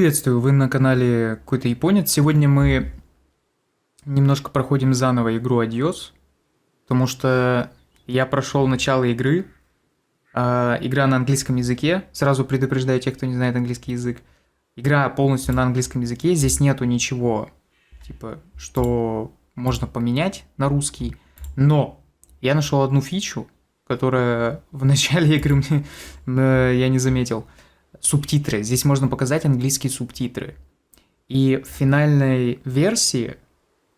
Приветствую, вы на канале Какой-то Японец. Сегодня мы немножко проходим заново игру Adios, потому что я прошел начало игры. Игра на английском языке. Сразу предупреждаю тех, кто не знает английский язык. Игра полностью на английском языке. Здесь нету ничего, типа, что можно поменять на русский. Но я нашел одну фичу, которая в начале игры я не заметил. Субтитры. Здесь можно показать английские субтитры. И в финальной версии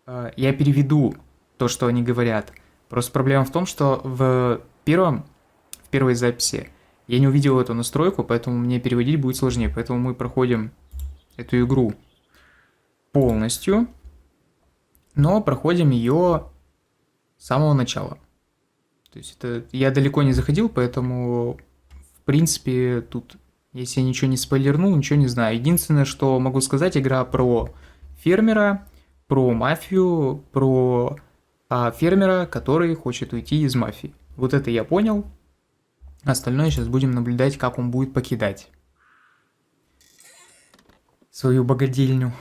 я переведу то, что они говорят. Просто проблема в том, что в первой записи я не увидел эту настройку, поэтому мне переводить будет сложнее. Поэтому мы проходим эту игру полностью, но проходим ее с самого начала. То есть это я далеко не заходил, поэтому в принципе тут... Если я ничего не спойлерну, ничего не знаю. Единственное, что могу сказать, игра про фермера, про мафию, про фермера, который хочет уйти из мафии. Вот это я понял. Остальное сейчас будем наблюдать, как он будет покидать свою богадельню.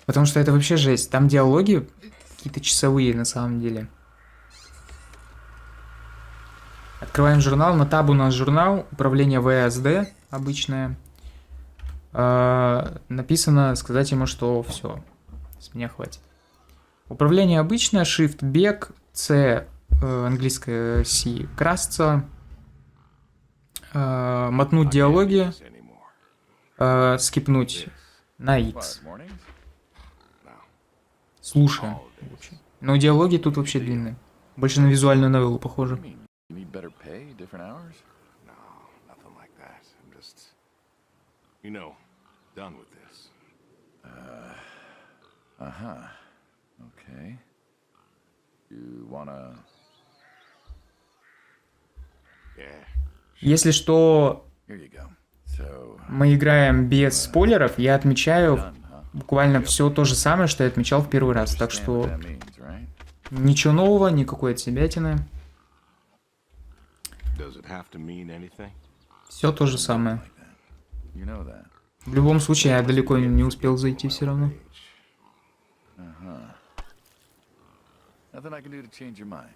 Потому что это вообще жесть. Там диалоги какие-то часовые на самом деле. Открываем журнал. На табу у нас журнал. Управление ВСД. Обычное. Написано сказать ему, что все, с меня хватит. Управление обычное, Shift, бег, C, английское C, красться, мотнуть диалоги, скипнуть на X. Слушаем. Но диалоги тут вообще длинные. Больше на визуальную новеллу похоже. You know, done with this. Okay. You wanna... Yeah. Если что, Here you go. So, мы играем без спойлеров, я отмечаю буквально все то же самое, что я отмечал в первый раз. Так что ничего нового, никакой отсебятины. Does it have to mean anything? Все то же самое. You know that. В любом случае, я далеко не успел зайти все равно. Nothing I can do to change your mind.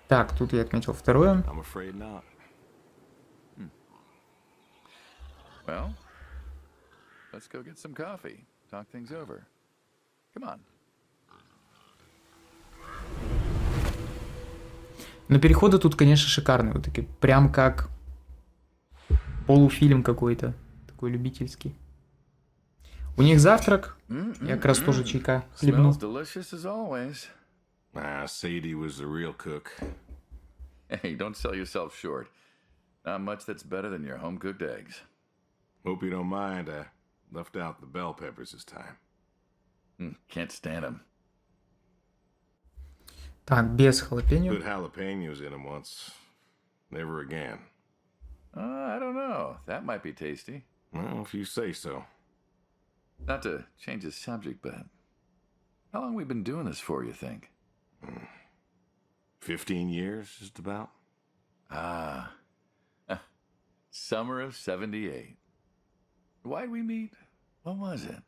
Так, тут я отметил второе. I'm afraid not. Well, let's go get some coffee. Talk things over. Come on. Но переходы тут, конечно, шикарные. Вот такие, прям как полуфильм какой-то. Такой любительский. У них завтрак. Я как раз тоже чайка хлебнул. Smells delicious as always. Sadie was the real cook. Hey, don't sell yourself short. Not much that's better than your home-cooked eggs. Hope you don't mind. I left out the bell peppers this time. Can't stand them. Так, без халапеньо. Put jalapenos in them once. Never again. I don't know. That might be tasty. Well, if you say so. Not to change the subject, but how long we been doing this for, you think? 15 years, just about. Summer of 78. Why'd we meet? What was it?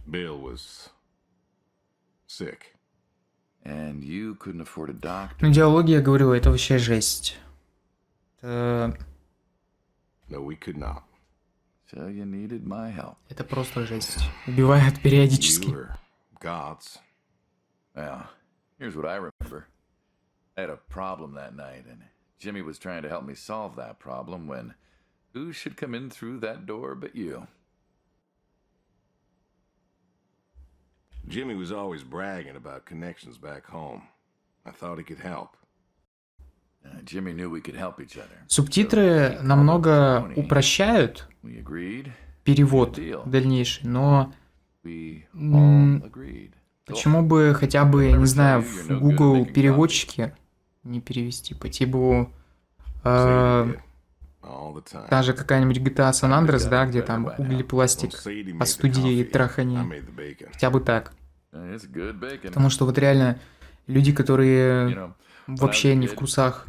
Bill was sick. And you couldn't afford a doctor. Ну, диалоги, я говорю, это вообще жесть. Это No, we could not. So you needed my help. Это просто жесть. Убивают периодически. You were gods. Well, here's what I remember. I had a problem that night, and Jimmy was trying to help me solve that problem when who should come in through that door but you? Jimmy was always bragging about connections back home. I thought he could help. Jimmy knew we could help each other. Субтитры намного упрощают We agreed. перевод дальнейший, но We all agreed. почему бы хотя бы, не знаю, в Google переводчике не перевести по типу All the time. та же какая-нибудь GTA San Andreas, да, где там угли, пластик, по студии трахани, I made the bacon. хотя бы так. It's good bacon. Потому что вот реально люди, которые You know, вообще не в курсах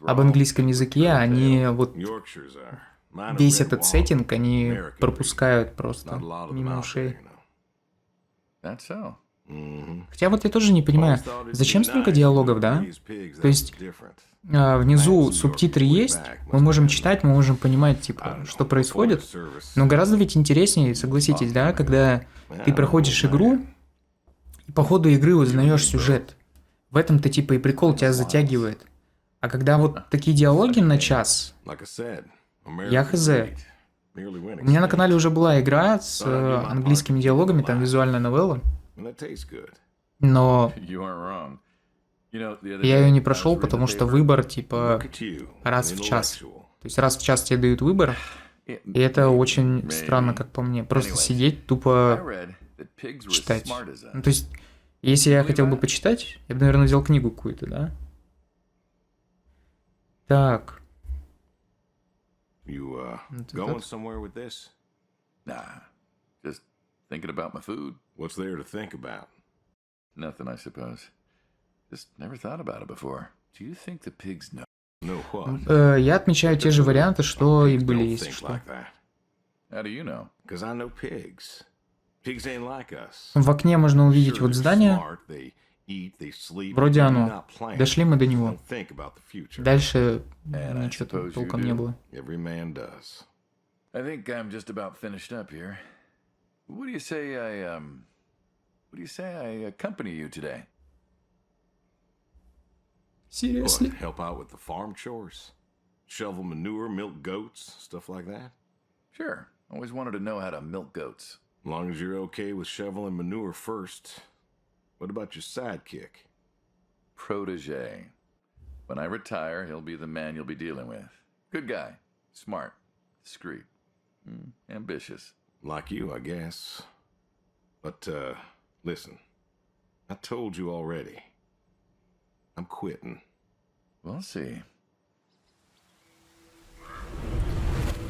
об английском языке, они вот Yorkshires are. Mine are весь red этот wall. сеттинг они American пропускают breed. просто Not a lot of them мимо out ушей. there, you know. That's so. Mhm. Хотя вот я тоже не понимаю, Always thought it'd зачем be столько nice диалогов, to да? raise pigs То that есть was different. внизу субтитры есть, мы можем читать, мы можем понимать, типа, что происходит, но гораздо ведь интереснее, согласитесь, да, когда ты проходишь игру, и по ходу игры узнаешь сюжет. В этом-то типа и прикол, тебя затягивает. А когда вот такие диалоги на час, Like I said, я American хз. breed. Nearly went У меня на extinct. канале уже была игра с английскими диалогами, там визуальная новелла, And that tastes good. но You aren't wrong. You know, the other я day, ее не I was прошел, reading потому the что paper. выбор типа Look at you, раз an в час. intellectual. То есть раз в час тебе дают выбор, и это очень странно, как по мне. Просто сидеть, I тупо read that pigs were as читать. smart as Ну, us. то есть, если я хотел бы почитать, я бы, наверное, взял книгу какую-то, да? Так. You Это going тот. somewhere with this? Nah, just thinking about my food. What's there to think about? Nothing, I suppose. Just never thought about it before. Do you think the pigs know? No what? Я отмечаю те же варианты, что и Pigs были, don't если think что. like that. How do you know? 'Cause I know pigs. Pigs ain't like us. В окне можно увидеть Sure, вот they're здание. smart, they eat, they sleep, Вроде but оно. they're not planned. Дошли мы до They него. don't think about the future. Дальше And I ничего suppose you толком do. не было. Every man does. I think I'm just about finished up here. What do you say I accompany you today? Seriously? What, help out with the farm chores? Shovel manure, milk goats, stuff like that? Sure. Always wanted to know how to milk goats. As long as you're okay with shoveling manure first. What about your sidekick? Protege. When I retire, he'll be the man you'll be dealing with. Good guy. Smart. Discreet. Ambitious. Like you, I guess. But, listen. I told you already. I'm quitting. We'll see.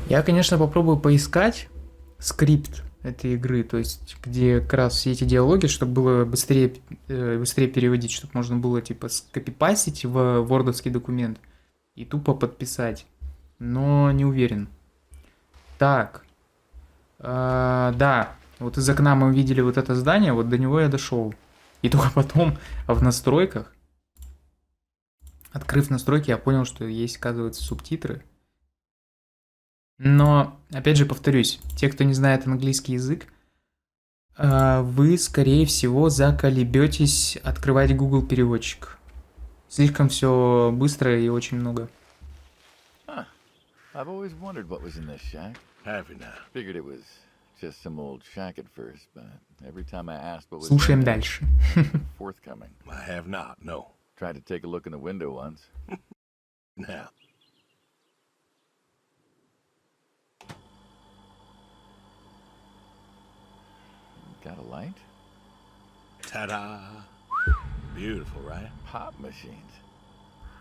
Я, конечно, попробую поискать скрипт этой игры, то есть где как раз все эти диалоги, чтобы было быстрее переводить, чтобы можно было типа скопипастить в вордовский документ и тупо подписать. Но не уверен. Так. Да, вот из окна мы увидели вот это здание, вот до него я дошел. И только потом в настройках, открыв настройки, я понял, что есть, оказывается, субтитры. Но, опять же, повторюсь, те, кто не знает английский язык, вы, скорее всего, заколебетесь открывать Google переводчик. Слишком все быстро и очень много. Huh. I've always wondered what was in this shack. Have you now? Figured it was just some old shack at first, but every time I asked what was Слушаем in it, дальше. forthcoming. I have not, no. Tried to take a look in the window once. Now, Got a light? ta-da! Beautiful, right? Pop machines.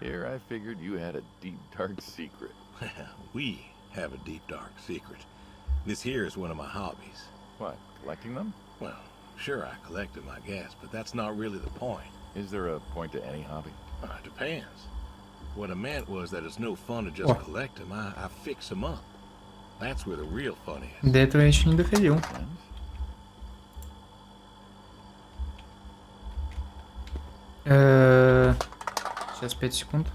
Here I figured you had a deep, dark secret. We have a deep, dark secret. This here is one of my hobbies. What, collecting them? Well, sure, I collect them, I guess, but that's not really the point. Is there a point to any hobby? It depends. What I meant was that it's no fun to just О. collect them. I fix them up. That's where the real fun is. До этого я еще не доходил. Friends? Сейчас 5 секунд.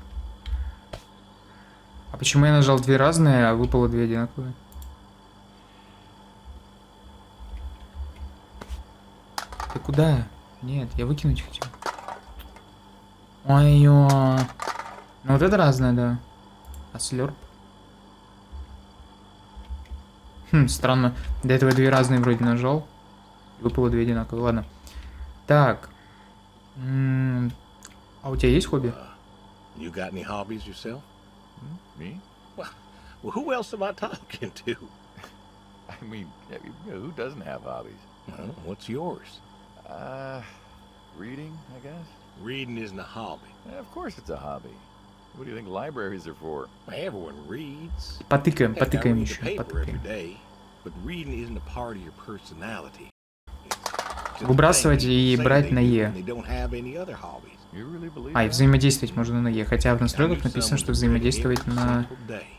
А почему я нажал две разные, а выпало две одинаковые? Ты куда? Нет, я выкинуть хотел. Ой-ё. Ну вот это разное, да. А слёрп? Странно. До этого две разные вроде нажал. Выпало две одинаковые. Ладно. Так. А у тебя есть хобби? You got any hobbies yourself? Me? Well, who else am I talking to? I mean, who doesn't have hobbies? Well, what's yours? Reading, I guess? Reading isn't a hobby. Yeah, of course it's a hobby. What do you think libraries are for? Everyone reads. Потыкаем, Heck, I потыкаем read the еще, paper every потыкаем. day, but reading isn't a part of your personality. выбрасывать и брать на Е. А, и взаимодействовать можно на Е, хотя в настройках написано, что взаимодействовать на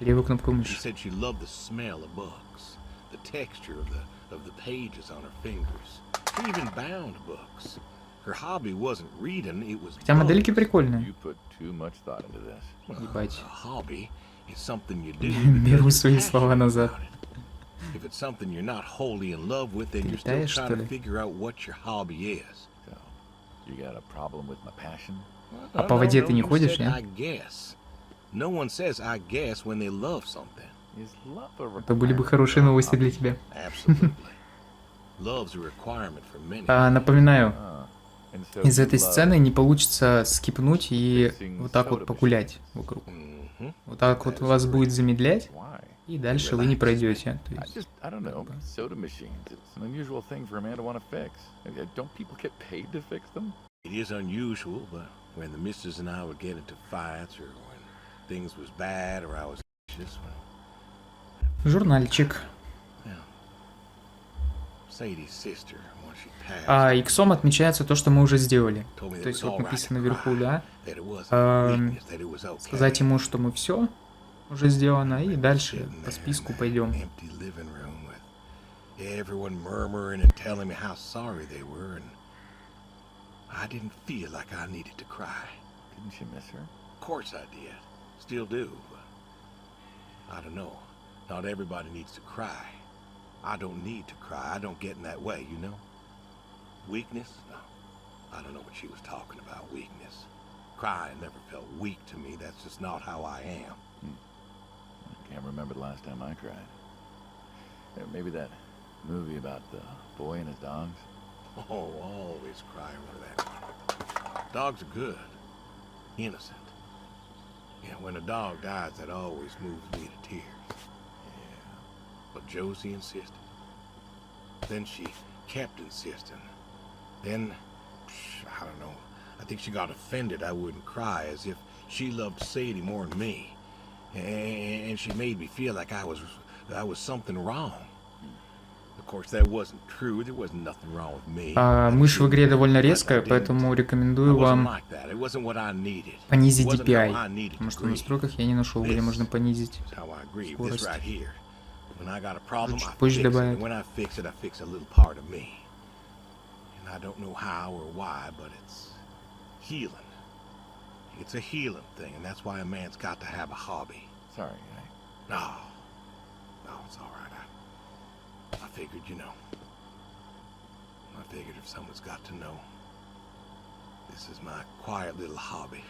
левую кнопку мыши. Хотя модельки прикольные. Ебать. Беру свои слова назад. Ты летаешь, что ли? А по воде ты не ходишь, нет? Это были бы хорошие новости для тебя. Напоминаю, из этой сцены не получится скипнуть и вот так вот погулять вокруг. Вот так вот вас будет замедлять, и дальше вы не пройдете. То есть, It is unusual, but when the missus and I would get into fights, or when things was bad, or I was anxious, журнальчик. Sadie's sister, when she passed, Иксом отмечается то, что мы уже сделали. То есть вот написано наверху, да. Сказать ему, что мы все уже сделано, и дальше по списку пойдем. I didn't feel like I needed to cry. Didn't you miss her? Of course I did. Still do. But I don't know. Not everybody needs to cry. I don't need to cry. I don't get in that way, you know? Weakness? No. I don't know what she was talking about, weakness. Crying never felt weak to me. That's just not how I am. I can't remember the last time I cried. Maybe that movie about the boy and his dogs. Oh, always cry over that one. Dogs are good. Innocent. Yeah, when a dog dies, that always moves me to tears. Yeah. But Josie insisted. Then she kept insisting. Then, I don't know. I think she got offended I wouldn't cry, as if she loved Sadie more than me. And she made me feel like I was something wrong. Мышь в игре довольно резкая, поэтому рекомендую вам понизить DPI, потому что в настройках я не нашел, где можно понизить скорость. Чуть позже добавить. I figured, you know. I figured if someone's got to know, this is my quiet little hobby.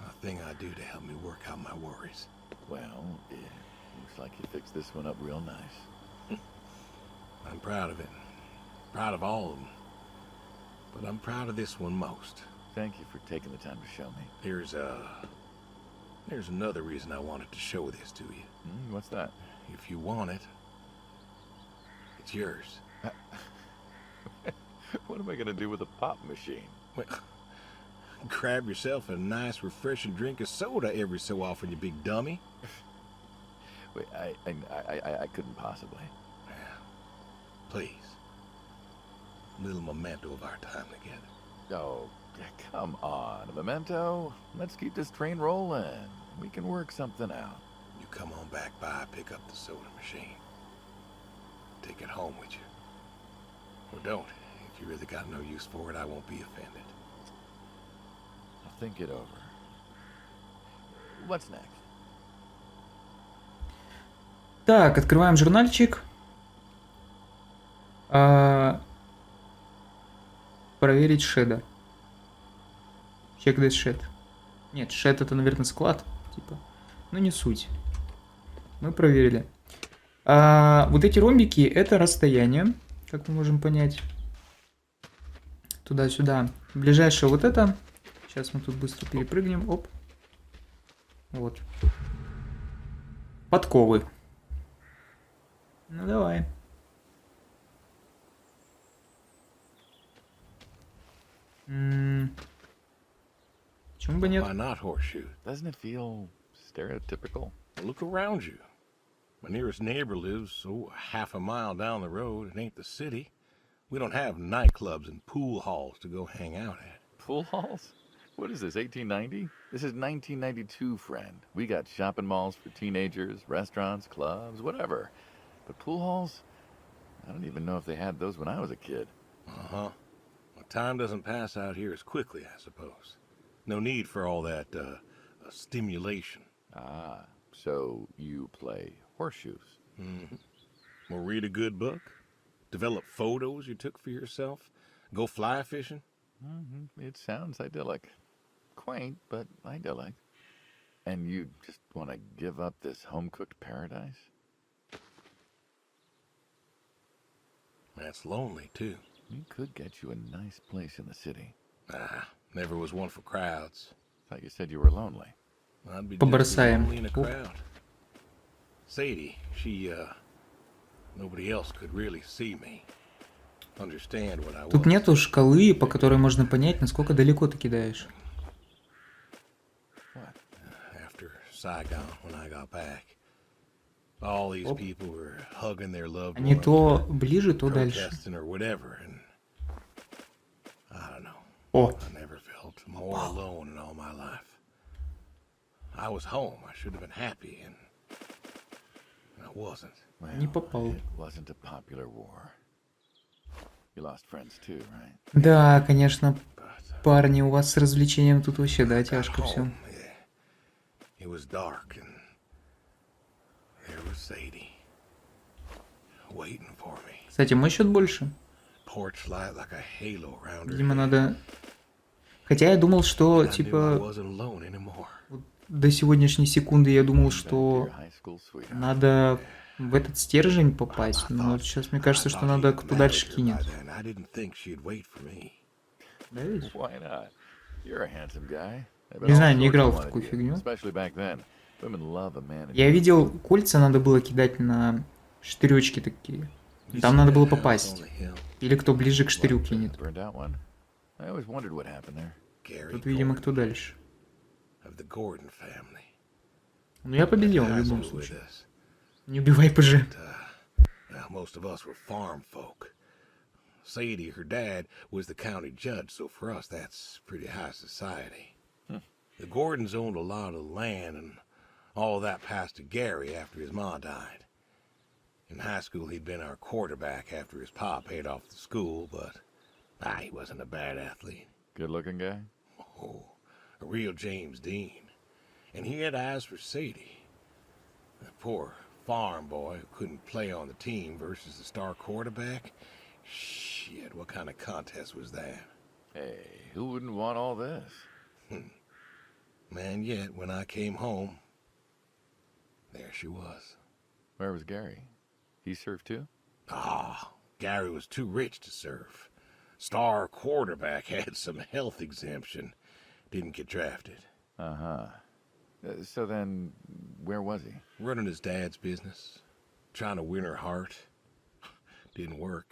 A thing I do to help me work out my worries. Well, yeah, looks like you fixed this one up real nice. I'm proud of it. Proud of all of them. But I'm proud of this one most. Thank you for taking the time to show me. There's another reason I wanted to show this to you. What's that? If you want it, it's yours. What am I gonna do with a pop machine? Well, grab yourself a nice, refreshing drink of soda every so often, you big dummy. Wait, I couldn't possibly. Please. A little memento of our time together. Oh, come on, a memento. Let's keep this train rolling. We can work something out. You come on back by, pick up the soda machine. Take it home with you. Or don't. If you really got no use for it, I won't be offended. I'll think it over. What's next? Так, открываем журнальчик. Проверить шеда. Check this shed. Нет, шед это, наверное, склад. Типа. Ну, не суть. Мы проверили. Вот эти ромбики это расстояние, как мы можем понять. Туда-сюда. Ближайшее вот это. Сейчас мы тут быстро перепрыгнем. Оп. Вот. Подковы. Ну давай. Почему бы нет? Why not horseshoe? Doesn't it feel stereotypical? Look around you. My nearest neighbor lives, half a mile down the road. It ain't the city. We don't have nightclubs and pool halls to go hang out at. Pool halls? What is this, 1890? This is 1992, friend. We got shopping malls for teenagers, restaurants, clubs, whatever. But pool halls? I don't even know if they had those when I was a kid. Uh-huh. Well, time doesn't pass out here as quickly, I suppose. No need for all that, stimulation. Ah, so you play horseshoes. Mm-hmm. Or read a good book? Develop photos you took for yourself? Go fly fishing? It sounds idyllic. Quaint, but idyllic. And you just want to give up this home-cooked paradise? That's lonely, too. We could get you a nice place in the city. Never was one for crowds. Thought you said you were lonely. I'd be just as Побросаем. lonely in a crowd. Sadie, she, nobody else could really see me. Understand what I was. Тут нету шкалы, по которой можно понять, насколько далеко ты кидаешь. After Saigon, when I got back, all these people were hugging their loved А не ones, то ближе, то дальше. protesting or whatever, and I don't know. О, I never felt more alone in all my life. I was home. I should have been happy, and I wasn't. Well, не попал. it wasn't a popular war. You lost friends too, right? Да, конечно, But парни, у вас с развлечением тут вообще, да, тяжко все. home, it was dark, and there was Sadie waiting for me. Кстати, мой счет больше. Porch light like a halo around her. Видимо, надо... Хотя я думал, что, I knew I типа, wasn't alone anymore. до сегодняшней секунды я думал, Back to что your high school sweetheart. надо в этот стержень попасть. Но сейчас мне кажется, что надо кто дальше кинет. I didn't think she'd wait for me. Да ведь? Why not? You're a handsome guy. I bet Не знаю, all не sorts играл в wanted такую you, фигню. Especially back then. Women love a man. Я видел, кольца надо было кидать на штыречки такие. И там надо было попасть. Или кто ближе к штырю кинет. Burned out one. I always wondered what happened there. Gary Тут, видимо, Gordon кто дальше. of the Gordon family. Ну, я победил в High любом school with случае. us. Не убивай ПЖ. Well, most of us were farm folk. Sadie, her dad, was the county judge, so for us that's pretty high society. The Gordons owned a lot of land, and all that passed to Gary after his ma died. In high school, he'd been our quarterback after his pa paid off the school, but he wasn't a bad athlete. Good-looking guy. Oh, a real James Dean. And he had eyes for Sadie. The poor farm boy who couldn't play on the team versus the star quarterback. Shit, what kind of contest was that? Hey, who wouldn't want all this? Man, yet when I came home, there she was. Where was Gary? He served too? Gary was too rich to serve. Star quarterback had some health exemption. Didn't get drafted. Uh-huh. So then, where was he? Running his dad's business. Trying to win her heart. Didn't work.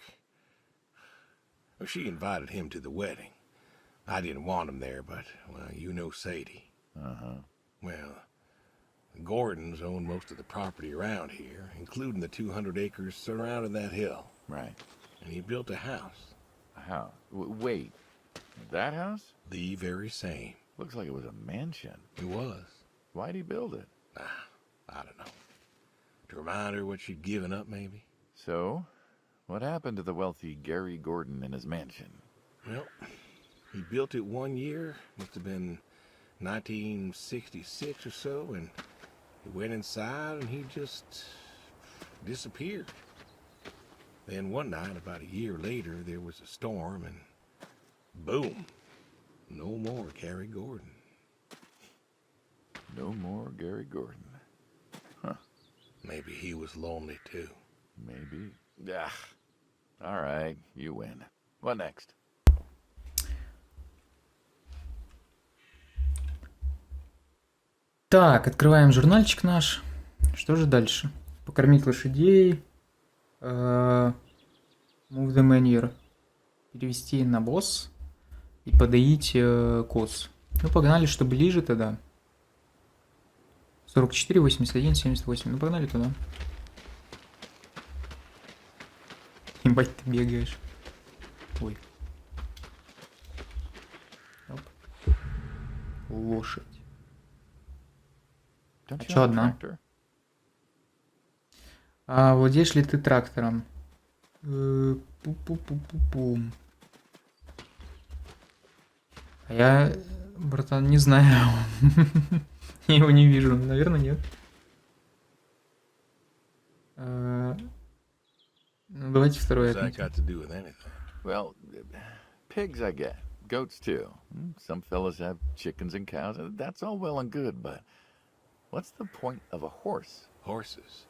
Well, she invited him to the wedding. I didn't want him there, but, well, you know Sadie. Uh-huh. Well, the Gordons own most of the property around here, including the 200 acres surrounding that hill. Right. And he built a house. A house? Wait. That house? The very same. Looks like it was a mansion. It was. Why'd he build it? I don't know. To remind her what she'd given up, maybe? So, what happened to the wealthy Gary Gordon in his mansion? Well, he built it one year. Must have been 1966 or so, and he went inside and he just disappeared. Then one night, about a year later, there was a storm and boom, no more Gary Gordon. No more Gary Gordon. Maybe he was lonely too. Maybe. All right, you win. What next? Так, открываем журнальчик наш. Что же дальше? Покормить лошадей. Move the manure. Перевести на босс. И подоить коз. Ну, погнали, что ближе тогда. 44, 81, 78. Ну, погнали туда. Ебать, ты бегаешь. Ой. Оп. Лошадь. Don't А you чё have a одна? tractor? А владеешь ли ты трактором? Пу-пу-пу-пу-пум. А я, братан, не знаю. Я его не вижу. Наверное, нет. Ну, давайте второй What's that отметим. got to do with anything? Well, pigs I get. Goats too. Some fellas have chickens and cows. That's all well and good, but what's the point of a horse? Horses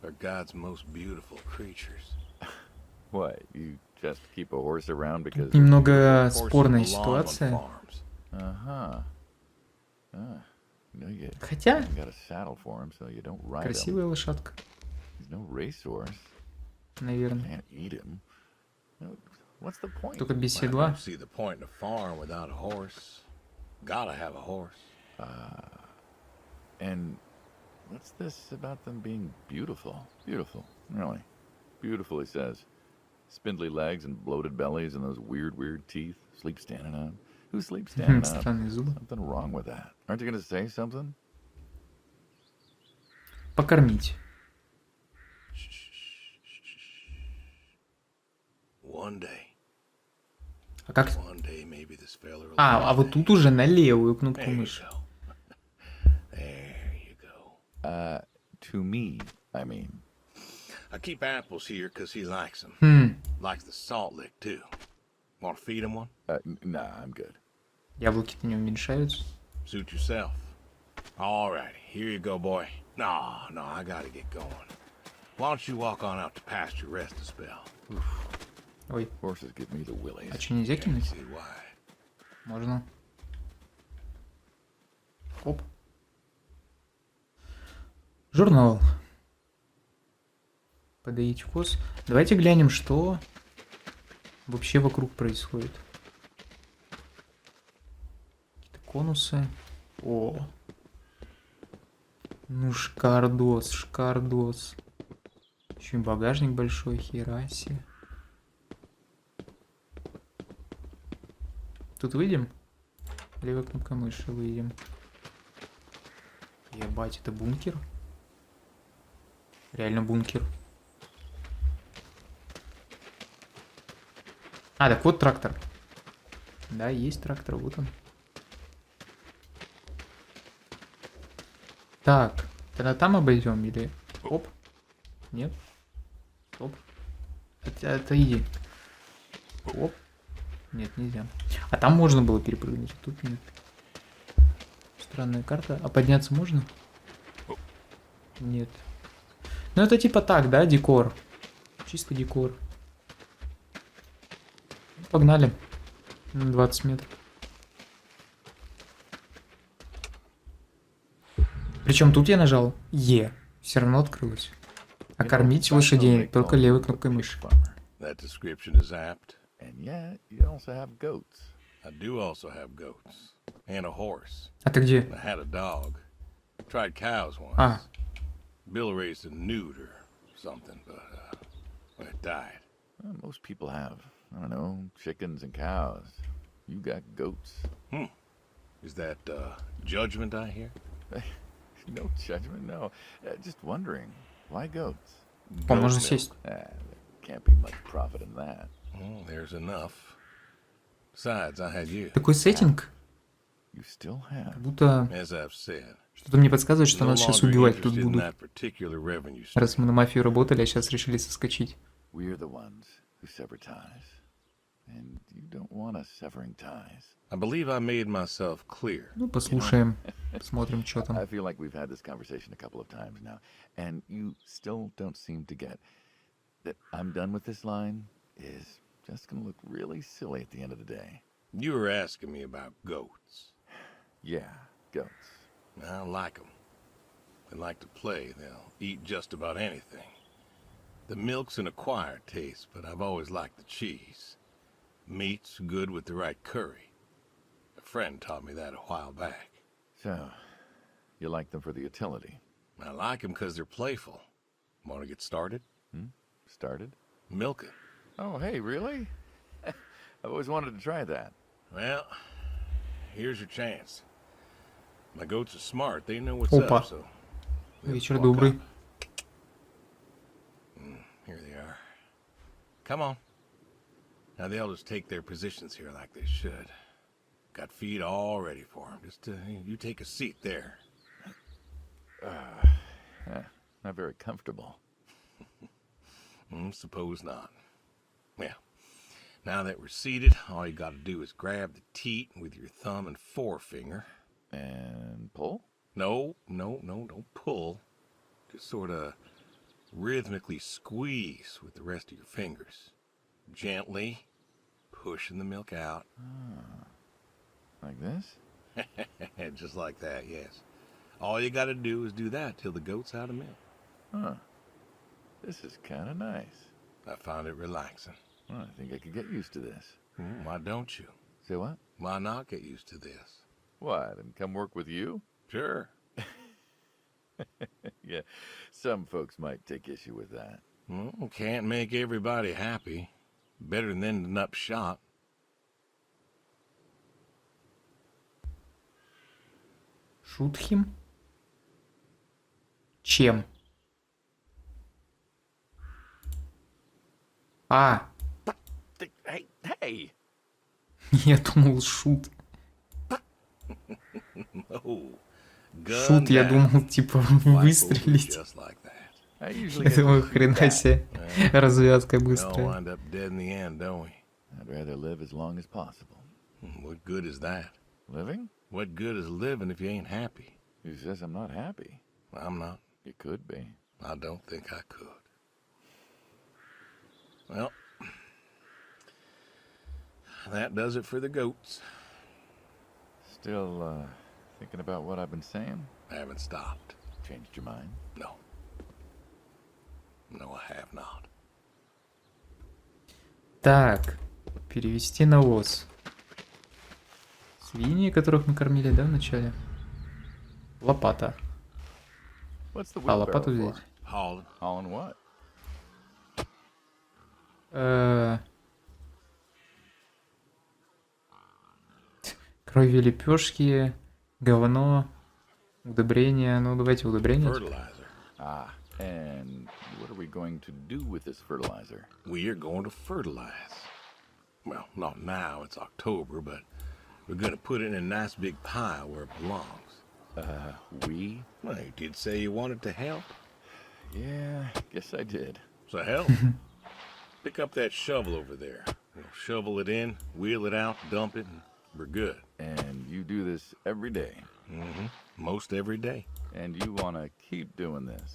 are God's most beautiful creatures. What, you just keep a horse around because Тут немного Horses спорная belong on ситуация. farms. Uh-huh. No, you Хотя, haven't got a saddle for him, so you don't ride him. красивая лошадка, He's no racehorse. наверное. Can't eat him. What's the point? Только без I седла. don't see the point in a farm without a horse. Gotta have a horse. And what's this about them being beautiful? Beautiful, really. Beautiful, he says. Spindly legs and bloated bellies and those weird teeth. Sleep standing up. Who sleeps standing up? Странные зубы. Something wrong with that. Aren't you going to say something? Покормить. One day. А как? One day maybe this fella will А вот тут уже на левую кнопку There you мыши. go. There you go. To me, I mean. I keep apples here because he likes them. Likes the salt lick too. Want to feed him one? Nah, I'm good. Яблоки-то не уменьшаются. Suit yourself. All right, here you go, boy. No, I gotta get going. Why don't you walk on out to pasture, rest a spell? Ой, Horses give me the willies. а что, нельзя Can't кинуть? see why. Можно. Оп. Журнал. Подоить коз. Давайте глянем, что вообще вокруг происходит. Какие-то конусы. О. Ну, шкардос, шкардос. Еще и багажник большой, хераси. Тут выйдем? Левая кнопка мыши, выйдем. Ебать, это бункер? Реально бункер. А, так вот трактор. Да, есть трактор, вот он. Так, тогда там обойдем или... Оп. Нет. Стоп. Отойди. Оп. Нет, нельзя. А там можно было перепрыгнуть, а тут нет. Странная карта. А подняться можно? Нет. Ну это типа так, да, декор. Чисто декор. Погнали. 20 метров. Причем тут я нажал Е. Все равно открылось. А кормить лошадей только левой кнопкой мыши. That description is apt. And yet, you also have goats. I do also have goats. And a horse. А ты где? I had a dog. Tried cows once. А, Bill raised a newt or something, but it died. Well, most people have, I don't know, chickens and cows. You got goats. Is that judgment I hear? No judgment, no. Just wondering, why goats? о, можно milk. сесть. There can't be much profit in that. Well, there's enough. Besides, I had you. Такой сеттинг, You still have. как будто As I've said. что-то мне подсказывает, что No нас сейчас longer убивать тут interested in будут. that particular revenue stream. Раз мы на мафию работали, а сейчас решили соскочить. We're the ones who sever ties. And you don't want us severing ties. I believe I made myself clear. Ну, послушаем. Посмотрим, что I там. feel like we've had this conversation a couple of times now, and you still don't seem to get that I'm done with this line is just gonna look really silly at the end of the day. You were asking me about goats. Yeah, goats. I like them. They like to play. They'll eat just about anything. The milk's an acquired taste, but I've always liked the cheese. Meat's good with the right curry. A friend taught me that a while back. So, you like them for the utility. I like them because they're playful. Want to get started? Started? Milk it. Oh, hey, really? I've always wanted to try that. Well, here's your chance. My goats are smart. They know what's Опа. up, so... Вечер добрый. Here they are. Come on. Now the elders take their positions here like they should. Got feed all ready for them. Just you take a seat there. Not very comfortable. Suppose not. Well, now that we're seated, all you gotta do is grab the teat with your thumb and forefinger. And pull? No, don't pull. Just sort of rhythmically squeeze with the rest of your fingers. Gently pushing the milk out. Like this? Just like that, yes. All you gotta do is do that till the goat's out of milk. Huh. This is kind of nice. I find it relaxing. Well, I think I could get used to this. Why don't you? Say what? Why not get used to this? What, and come work with you? Sure. Yeah, some folks might take issue with that. Well, can't make everybody happy. Better than ending up shot. Shoot him? Чем? А, Hey! я думал шут. Oh, gun Шут, я down. думал, типа, Rifle выстрелить. just like that. I usually Я get to думаю, shoot хрена that. себе. Развязка We all быстрая. wind up dead in the end, don't we? I'd rather live as long as possible. What good is that? Living? What good is living if you ain't happy? Who says I'm not happy? I'm not. You could be. I don't think I could. Well, that does it for the goats. Still, thinking about what I've been saying? I haven't stopped. Changed your mind? No. No, I have not. Так, перевести навоз. Свиньи, которых мы кормили, да, в начале? Лопата. What's the А, wheelbarrow лопату for? взять. Hauling. Hauling what? Крови лепешки, говно, удобрения. Ну, давайте удобрения. Fertilizer. Ah, and what are we going to do with this fertilizer? We are going to fertilize. Well, not now, it's October, but we're going to put it in a nice big pile where it belongs. We? Well, you did say you wanted to help. Yeah, guess I did. So help. Pick up that shovel over there. We'll shovel it in, wheel it out, dump it, and we're good. And you do this every day. Most every day. And you want to keep doing this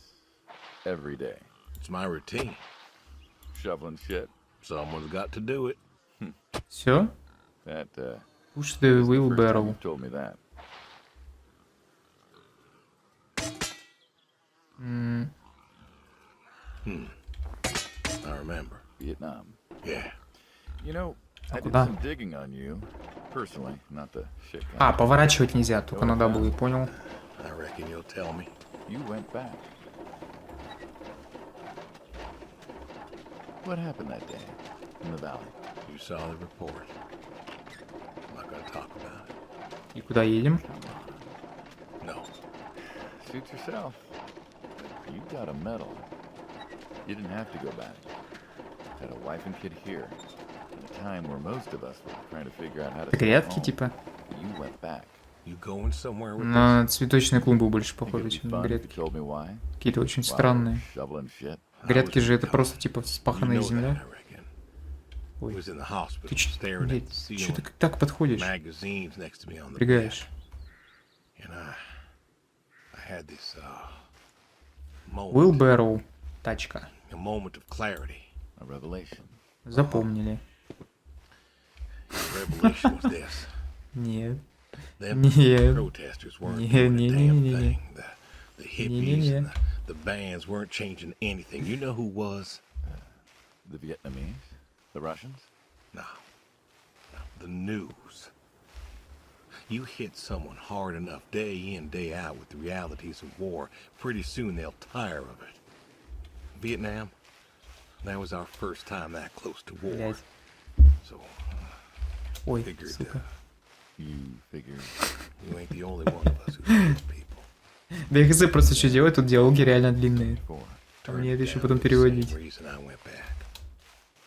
every day. It's my routine. Shoveling shit. Someone's got to do it. Все? That, Push is the the first time wheelbarrow. you've told me that. I remember. Vietnam. Yeah. You know, I did куда? some digging on you. Personally, not the shit kind. А, поворачивать нельзя, только на W, понял? I reckon you'll tell me. You went back. What happened that day in the valley? You saw the report. I'm not going to talk about it. И куда едем? No. Suit yourself. You got a medal. You didn't have to go back. Had a wife and kid here. At a time where most of us were trying to figure out how to stay Грядки, home. типа. You went back. You going somewhere with this? На цветочные клумбы больше Think похожи, it'd be чем на fun if you грядки. told me why? Какие-то очень While we're странные. shoveling shit. Грядки же это You просто типа know вспаханная that, земля. I reckon. Ой. Was in the hospital, Ты чё, staring at блядь, the чё ceiling, ты так подходишь? magazines next to me on the bed. Напрягаешь. And I had this moment, Wheelbarrow. Тачка. a moment of clarity. A revelation. Запомнили. The revelation was this. Нет. Them Нет. protesters weren't Не, doing не, a не, damn не, не. thing. The hippies Не-не-не. and the bands weren't changing anything. You know who was? The Vietnamese? The Russians? No. The news. You hit someone hard enough day in, day out with the realities of war, pretty soon they'll tire of it. Vietnam, that was our first time that close to war. Блядь. So Ой, Figured сука. You figure. you ain't the only one of us who knows people. Да я хз просто что делать, тут диалоги реально длинные. For. А мне это еще Down потом for the переводить. same reason I went back.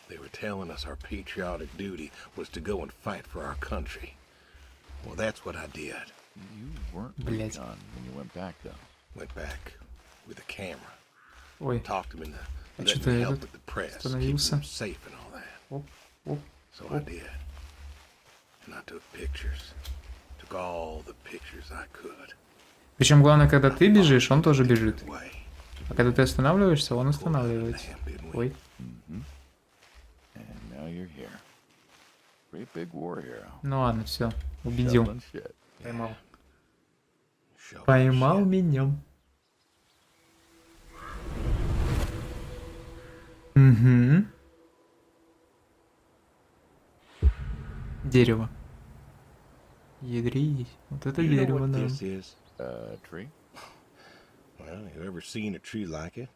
They were telling us our patriotic duty was to go and fight for our country. Well, that's what I did. You weren't Блядь. recon when you went back, though. Went back with a camera. Ой, Talked them into А letting что-то me help этот with the press, keeping остановился. them safe and all that. оп, оп. So I did. And I took pictures. Took all the pictures I could. Причем главное, когда ты бежишь, он тоже бежит. Way. А когда ты останавливаешься, он Pulled out a останавливается. lamb, didn't we? Ой, And now you're here. Great big war hero. ну ладно, все, убедил. Shoveling shit. Поймал. Shoveling Поймал shit. меня. Угу. Дерево. Ядрись. Вот это You know дерево, what да. this is? Tree? Well, you ever seen a tree like it?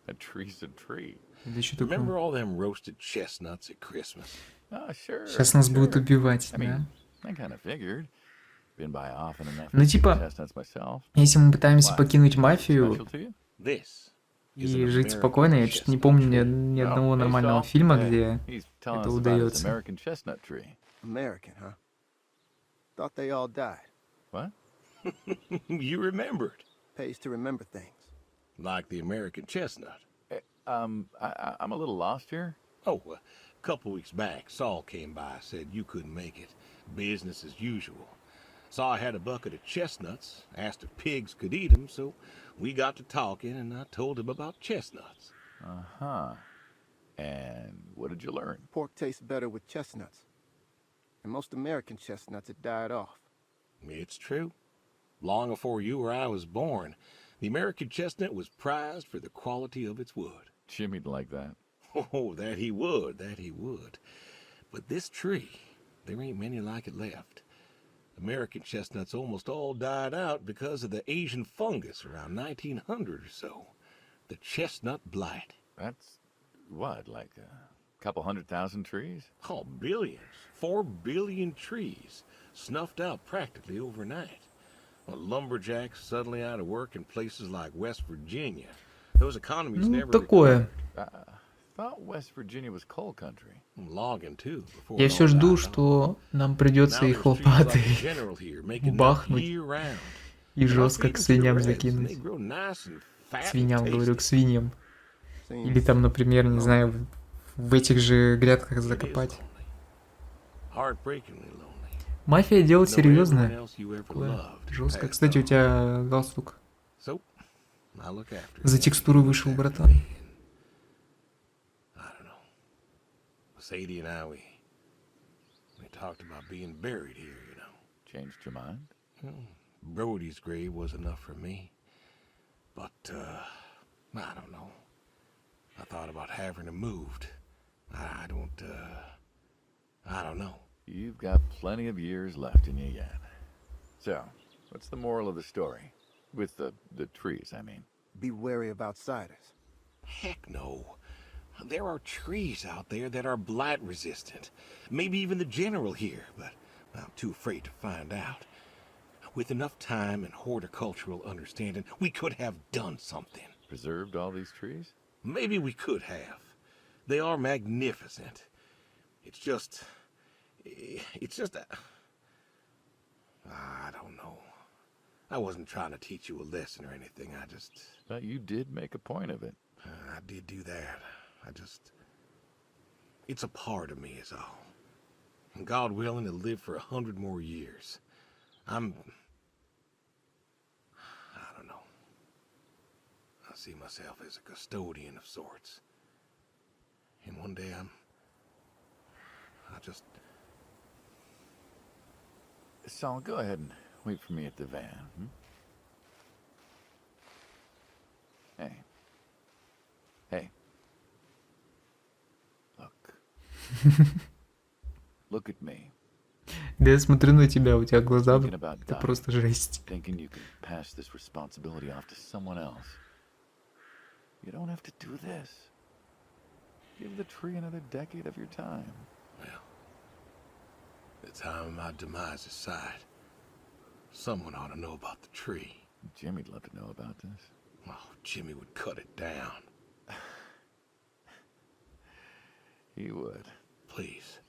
A tree's a tree. Да что Remember такое? all them roasted chestnuts at Christmas? Oh, sure. Сейчас нас будут sure. убивать, I да? mean, I kind of figured. Been by often enough Ну to see типа, chestnuts myself. если мы пытаемся Why? покинуть Special мафию to you? This is и an жить American спокойно, я что-то не chestnut помню tree. ни Oh, одного hey, нормального Saul. фильма, Hey, где he's telling это us about his удается. American chestnut tree. American, huh? Thought they all died. What? You remembered. Pays to remember things. Like the American chestnut. I'm a little lost here. Oh, a couple weeks back, Saul came by, said you couldn't make it. Business as usual. Saw I had a bucket of chestnuts, asked if pigs could eat them, so we got to talking, and I told him about chestnuts. Uh-huh. And what did you learn? Pork tastes better with chestnuts. And most American chestnuts had died off. It's true. Long before you or I was born, the American chestnut was prized for the quality of its wood. Jimmy'd like that. Oh, that he would, that he would. But this tree, there ain't many like it left. American chestnuts almost all died out because of the Asian fungus around 1900 or so. The chestnut blight. That's what, like a couple 100,000 trees? Oh, billions. 4 billion trees snuffed out practically overnight. Well, lumberjacks suddenly out of work in places like West Virginia. Those economies Ну, never такое. Thought West Virginia was coal country. recovered. Logging too. Before Я it все all жду, died off. что нам Now придется there's их trees like the лопатой General here, making бахнуть them year-round. и And I жестко feed к 'em to the свиньям reds, and закинуть. they grow nice and fat and Свиньям, говорю, tasty. к свиньям. Или Seems там, например, не знаю, в этих же грядках It is закопать. lonely. Heartbreakingly lonely. Мафия дело Know everyone серьезное. else you ever Такое loved жестко. passed Кстати, у on. тебя галстук So, I look after за you. текстуру You вышел, look after братан. me, and I don't know. Sadie and I, we talked about being buried here, you know. Changed your mind? Brody's grave was enough for me. But, I don't know. I thought about having him moved. I don't know. You've got plenty of years left in you yet. So, what's the moral of the story? With the trees, I mean. be wary of outsiders. Heck no. There are trees out there that are blight resistant. Maybe even the general here, but I'm too afraid to find out. With enough time and horticultural understanding, we could have done something. Preserved all these trees? Maybe we could have. They are magnificent. It's just I don't know. I wasn't trying to teach you a lesson or anything. But you did make a point of it. I did do that. It's a part of me is all. And God willing to live for 100 more years. I don't know. I see myself as a custodian of sorts. And one day Saul, go ahead and wait for me at the van. Hmm? Hey. Hey. Look. Look at me. Да я смотрю на тебя, у тебя глаза, Thinking about это dying. просто жесть. Thinking you can pass this responsibility off to someone else. You don't have to do this. Give the tree another decade of your time. well, time my demise is sight, someone ought to know about the tree. Jimmy'd love to know about this. Oh, Jimmy would cut it down. He would. Please.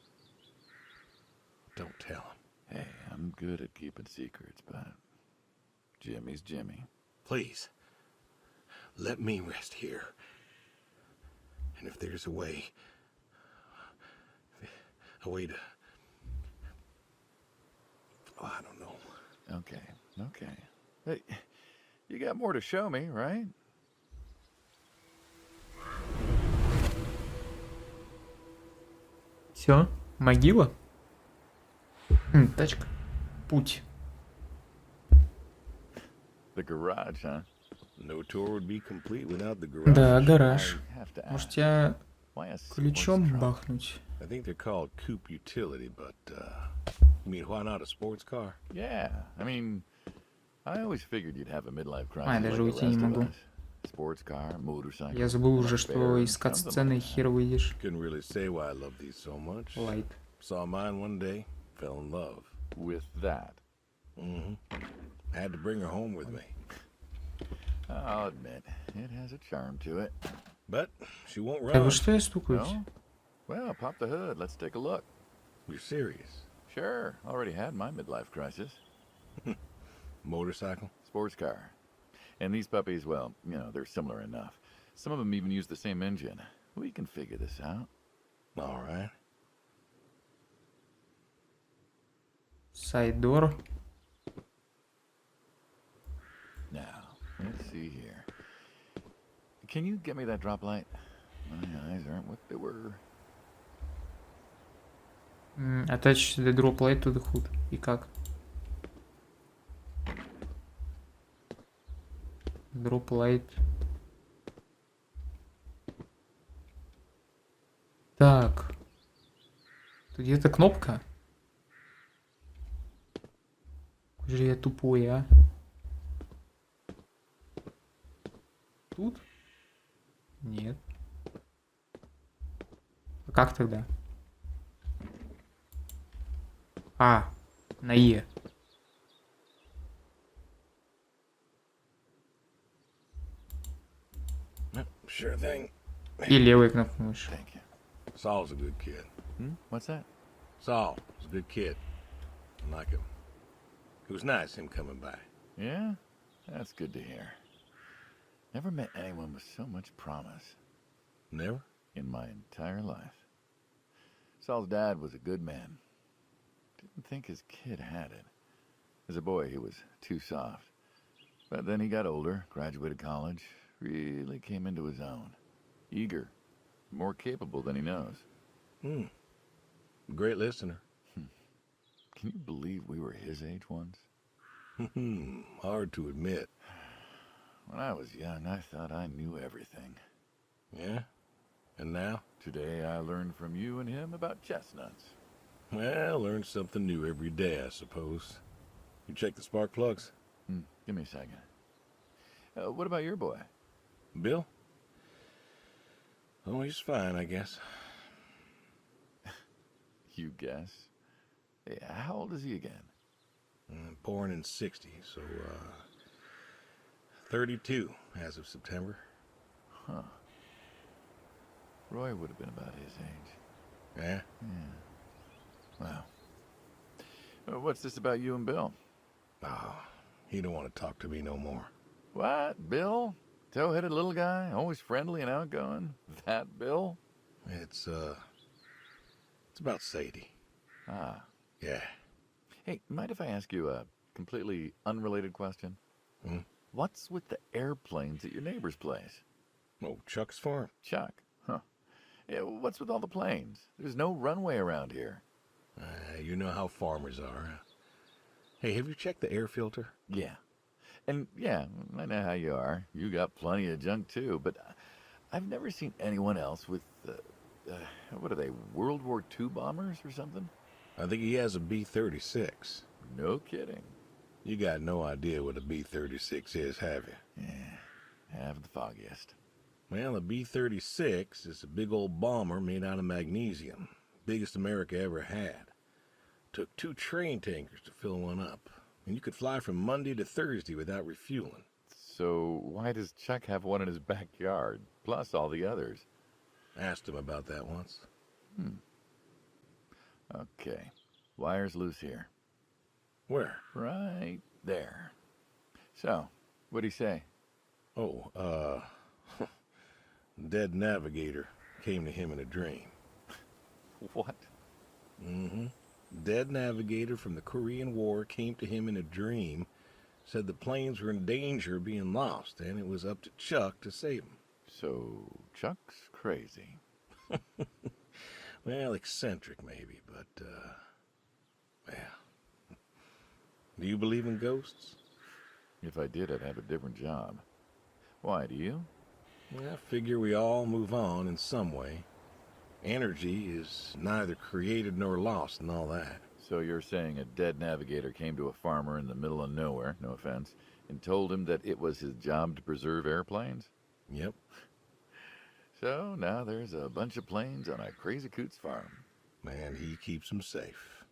Don't tell him. Hey, I'm good at keeping secrets, but Jimmy's Jimmy. Please. Let me rest here. And if there's a way to... Oh, I don't know. Okay. Hey, you got more to show me, right? Все, могила. Тачка. Путь. The garage, huh? No tour would be complete without the garage. Да, гараж. I have to Может ask, тебя why a sports ключом truck? бахнуть? I think they're called coupe utility, but, you mean why not a sports car? Yeah, I mean, I always figured you'd have a midlife crisis А, like даже the уйти не rest of могу. us. Sports car, motorcycle. Я забыл уже, like что bear, искать something сцены like that. хер выйдешь. Couldn't really say why I love these so much. Лайт. Saw mine one day, fell in love. With that, Mm-hmm. Had to bring her home with me. I'll admit, it has a charm to it. But she won't Да run. вы что я стукаюсь? No? Well, pop the hood. Let's take a look. You're serious? Sure, already had my midlife crisis. Motorcycle? Sports car. And these puppies, well, you know, they're similar enough. Some of them even use the same engine. We can figure this out. All right. Сайдор. Now, let's see here. Can you get me that drop light? My eyes aren't what they were. Attach the drop light to the hood. И как? Drop light. Так. Тут где-то кнопка. Какой же я тупой, а? Тут? Нет. А как тогда? А, на Е. Sure thing. И левой кнопкой мыши. Thank you. Saul's a good kid. What's that? Saul was a good kid. I like him. It was nice him coming by. Yeah? That's good to hear. Never met anyone with so much promise Never? in my entire life. Saul's dad was a good man. Didn't think his kid had it. As a boy, he was too soft. But then he got older, graduated college, really came into his own. Eager, more capable than he knows. Great listener. Can you believe we were his age once? Hard to admit. When I was young, I thought I knew everything. Yeah? And now? Today, I learned from you and him about chestnuts. Well, learn something new every day, I suppose. You check the spark plugs? Give me a second. What about your boy? Bill? Oh, he's fine, I guess. You guess. Hey, how old is he again? Born in 60, so, 32 as of September. Huh. Roy would have been about his age. Yeah? Wow. What's this about you and Bill? Oh, he don't want to talk to me no more. What? Bill? Tow-headed little guy? Always friendly and outgoing? That Bill? It's about Sadie. Ah. Yeah. Hey, mind if I ask you a completely unrelated question? What's with the airplanes at your neighbor's place? Oh, Chuck's farm. Chuck? Huh. Yeah, what's with all the planes? There's no runway around here. You know how farmers are. Hey, have you checked the air filter? Yeah. And yeah, I know how you are. You got plenty of junk too, but I've never seen anyone else with, what are they, World War II bombers or something? I think he has a B-36. No kidding. You got no idea what a B-36 is, have you? Yeah, have the foggiest. Well, a B-36 is a big old bomber made out of magnesium. Biggest America ever had. Took 2 train tankers to fill one up. And you could fly from Monday to Thursday without refueling. So why does Chuck have one in his backyard, plus all the others? Asked him about that once. Okay. Wire's loose here. Where? Right there. So, what'd he say? Oh, dead navigator came to him in a dream. What? Mm-hmm. Dead navigator from the Korean War came to him in a dream, said the planes were in danger of being lost, and it was up to Chuck to save them. So, Chuck's crazy. Well, eccentric maybe, but, well. Do you believe in ghosts? If I did, I'd have a different job. Why, do you? Well, I figure we all move on in some way. Energy is neither created nor lost and all that. So you're saying a dead navigator came to a farmer in the middle of nowhere, no offense, and told him that it was his job to preserve airplanes? Yep. So now there's a bunch of planes on a crazy coot's farm. Man, he keeps them safe.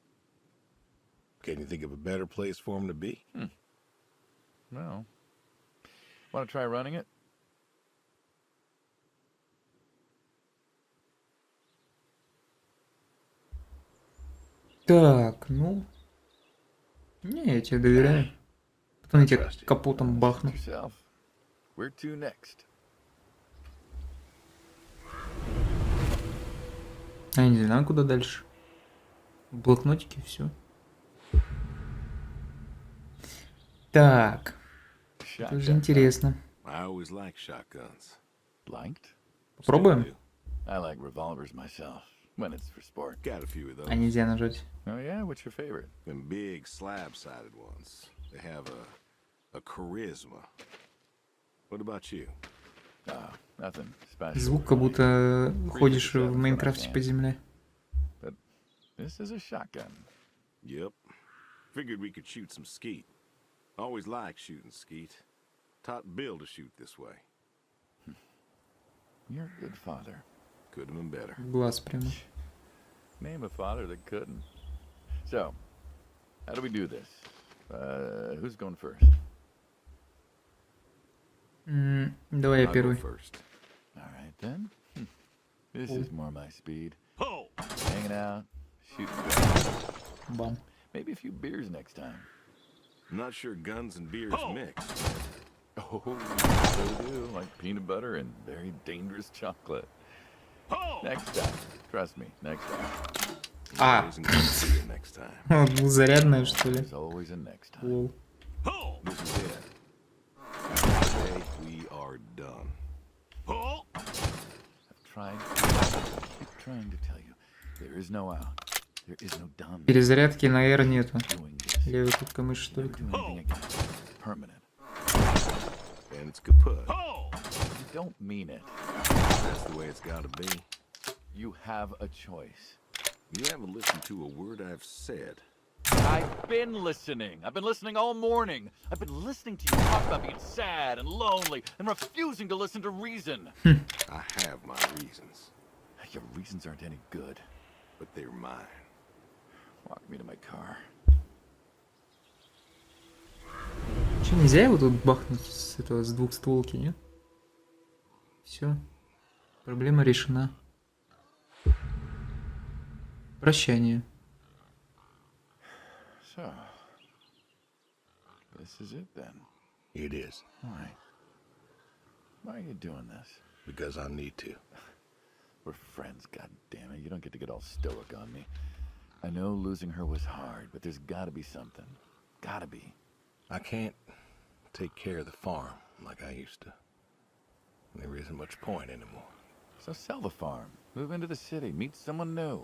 Can you think of a better place for him to be? Well, want to try running it? Так, ну... Не, я тебе доверяю. Потом я тебе капотом бахну. Yourself. Where to next? Я не знаю, куда дальше. В блокнотике все. Так, это уже Shotgun. интересно. I always liked shotguns. Liked? Попробуем? I like revolvers myself, when it's for sport. Got a few of those. А нельзя нажать. Oh yeah? What's your favorite? Them big slab-sided ones. They have a charisma. What about you? Nothing special. Звук, как будто ходишь в Майнкрафте по земле. But this is a shotgun. Yep. Figured we could shoot some skeet. Always liked shooting skeet. Taught Bill to shoot this way. You're a good father. Could have been better. В глаз прямо. Name a father that couldn't. So, how do we do this? Who's going first? Давай я I'll go первый. first. All right then. This is more my speed. Oh! Hanging out, shooting. Бам. Maybe a few beers next time. I'm not sure guns and beers mix. Oh, so do, like peanut butter and very dangerous chocolate. Next time. Trust me, next time. А, Isn't gonna see it next time. двузарядная, что ли? There's always a next time. Лол. This is it. Today we are done. I've tried. Keep trying to tell you. There is no out. There is no done. Перезарядки на R нету. Doing this. Левая кнопка мыши Never только. do anything again. Permanent. And it's kaput. You don't mean it. That's the way it's gotta be. You have a choice. You haven't listened to a word I've said. I've been listening. I've been listening all morning. I've been listening to you talk about being sad and lonely and refusing to listen to reason. I have my reasons, Your reasons aren't any good. but they're mine. Walk me to my car. Че, нельзя его тут бахнуть с этого, с двухстволки, нет? Все. Проблема решена. Прощание. So, this is it then. It is, Why? Why are you doing this? because I need to. We're friends, goddammit. You don't get to get all stoic on me. I know losing her was hard, but there's gotta be something. Gotta be. I can't take care of the farm like I used to. There isn't much point anymore. So sell the farm. Move into the city. Meet someone new.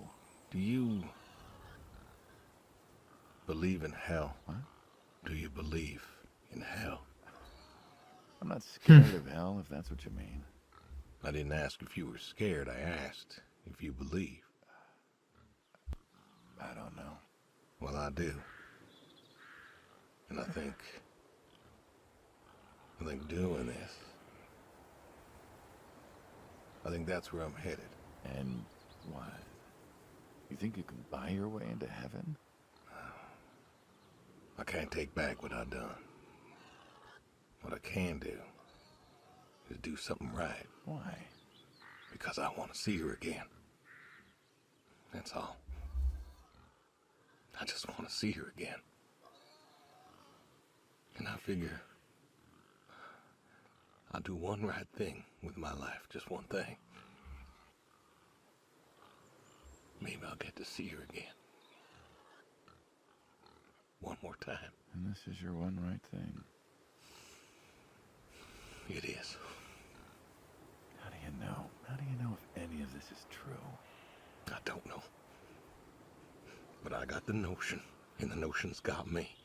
Do you believe in hell? What? Do you believe in hell? I'm not scared of hell, if that's what you mean. I didn't ask if you were scared. I asked if you believe. I don't know. Well, I do. And I think doing this, I think that's where I'm headed. And why? You think you can buy your way into heaven? I can't take back what I've done. What I can do is do something right. Why? Because I want to see her again. That's all. I just want to see her again. And I figure I'll do one right thing with my life, just one thing. Maybe I'll get to see her again. One more time. And this is your one right thing. It is. How do you know? How do you know if any of this is true? I don't know. But I got the notion, and the notion's got me.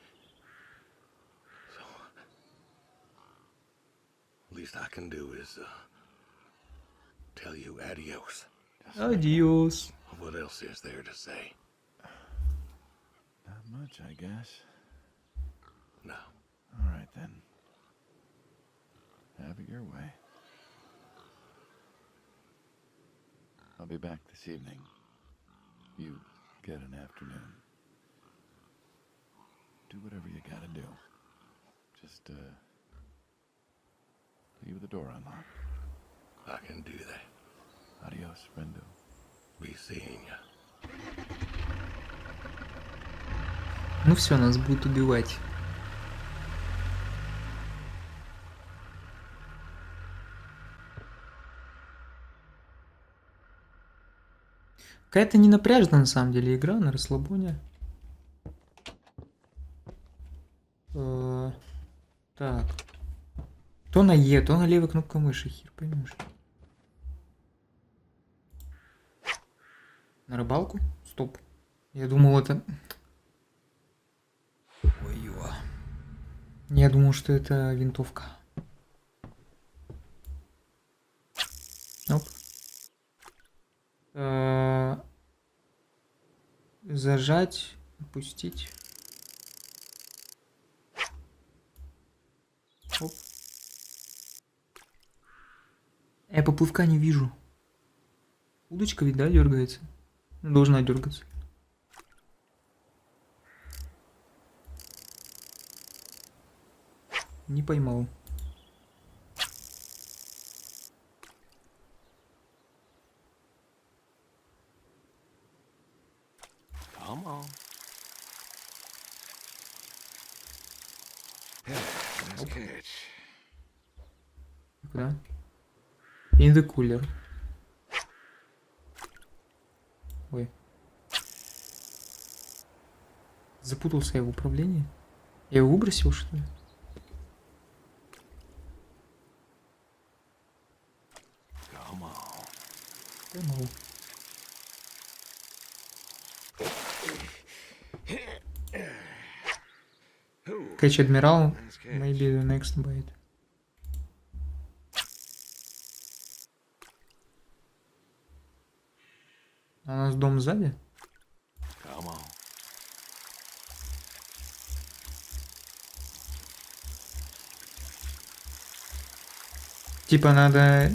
So, least I can do is tell you adios. Adios. What else is there to say? Not much, I guess. No. All right, then. Have it your way. I'll be back this evening. You get an afternoon. Do whatever you gotta do. Just, leave the door unlocked. I can do that. Adios, friendo. Be seeing ya. Ну все, нас будут убивать. Какая-то не напряжная на самом деле игра, на расслабоне. Так. То на Е, то на левой кнопкой мыши, хер поймешь. На рыбалку? Стоп. Я думал это... Ой-ё. Я думал, что это винтовка. Оп. Зажать, опустить. Оп. Я поплывка не вижу. Удочка ведь, да, дергается? Должна дергаться. Не поймал. Come on. Let's catch. Куда? In the cooler. Ой. Запутался я в управлении. Я его выбросил, что ли? Come on. Поймал. Catch Admiral. Maybe the next bite. А у нас дом сзади? Come on. Типа надо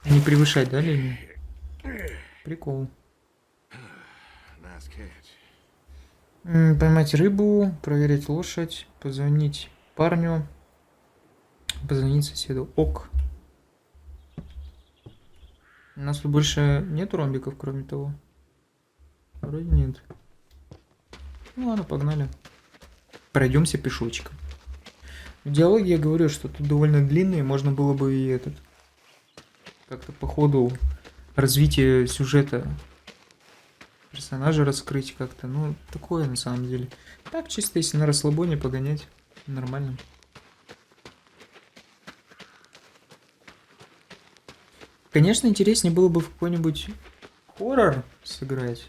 не превышать, да, линию? Прикол. Nice catch. Поймать рыбу, проверить лошадь, позвонить парню, позвонить соседу. Ок. У нас тут больше нет ромбиков, кроме того. Вроде нет. Ну ладно, погнали. Пройдемся пешочком. В диалоге я говорю, что тут довольно длинный, можно было бы и этот... Как-то по ходу развития сюжета персонажа раскрыть как-то. Ну, такое на самом деле. Так, чисто если на расслабоне погонять, нормально. Конечно, интереснее было бы в какой-нибудь хоррор сыграть.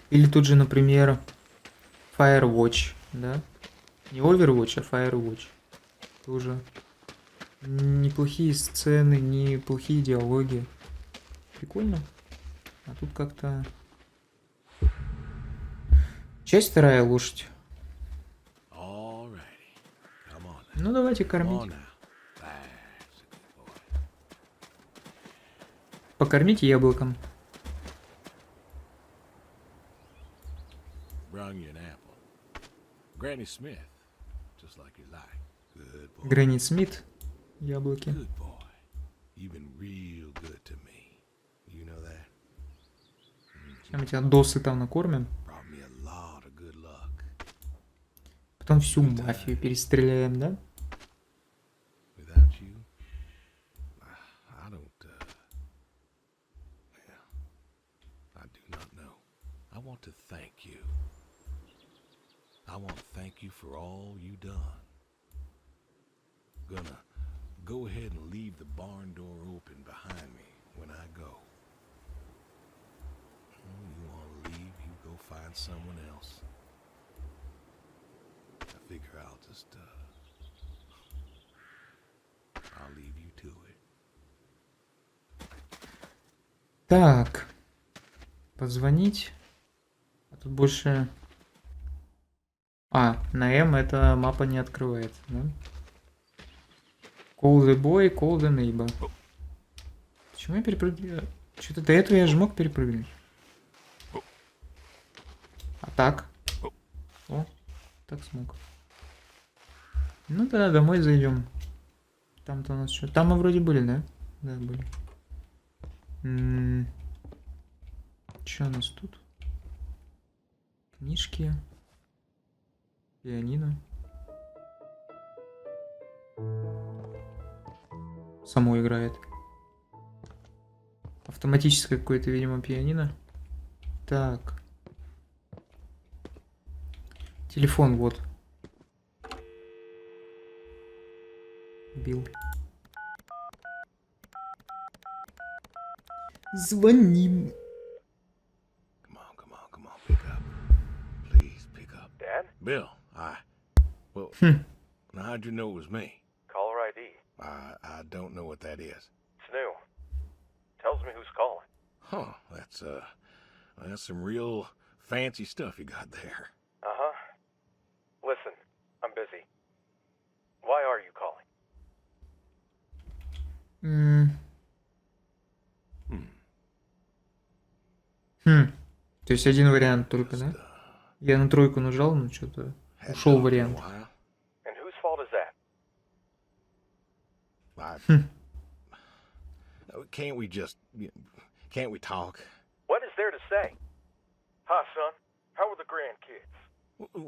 Или тут же, например, Firewatch, да? Не Overwatch, а Firewatch. Тоже неплохие сцены, неплохие диалоги. Прикольно. А тут как-то... Часть вторая лошадь. Alrighty. Come on. Ну, давайте Come on кормить. now. That's a good boy. Покормить яблоком. Granny Smith, just like you like. Good boy. Грэнни Смит. Яблоки. Good boy. You've been real good to me. You know that? Сейчас мы тебя досыта накормим. Brought me a lot of good luck. Потом всю мафию перестреляем, да? Without you, I don't, well, I do not know. I want to thank you. I want to thank you for all you done. Gonna go ahead and leave the barn door open behind me when I go. You want to leave, you go find someone else. I figure I'll just, I'll leave you to it. Так. Позвонить. А тут больше... А, на М эта мапа не открывается, да? Call the boy, call the neighbor. Почему я перепрыгиваю? Что-то до этого я же мог перепрыгнуть. А так? О, так смог. Ну да, домой зайдем. Там-то у нас что? Там мы вроде были, да? Да, были. Что у нас тут? Книжки. Пианино. Само играет. Автоматическое какое-то, видимо, пианино. Так. Телефон, вот. Билл. Звоним. Come on, pick up. Please pick up. Dad? Bill, well, now how'd you know it was me? Caller ID. I don't know what that is. It's new. Tells me who's calling. Huh, that's some real fancy stuff you got there. Uh-huh. Listen, I'm busy. Why are you calling? То есть один вариант только, да? Я на тройку нажал, но что-то ушел вариант. And whose fault is that? Can't we talk? What is there to say? Hi, son. How are the grandkids?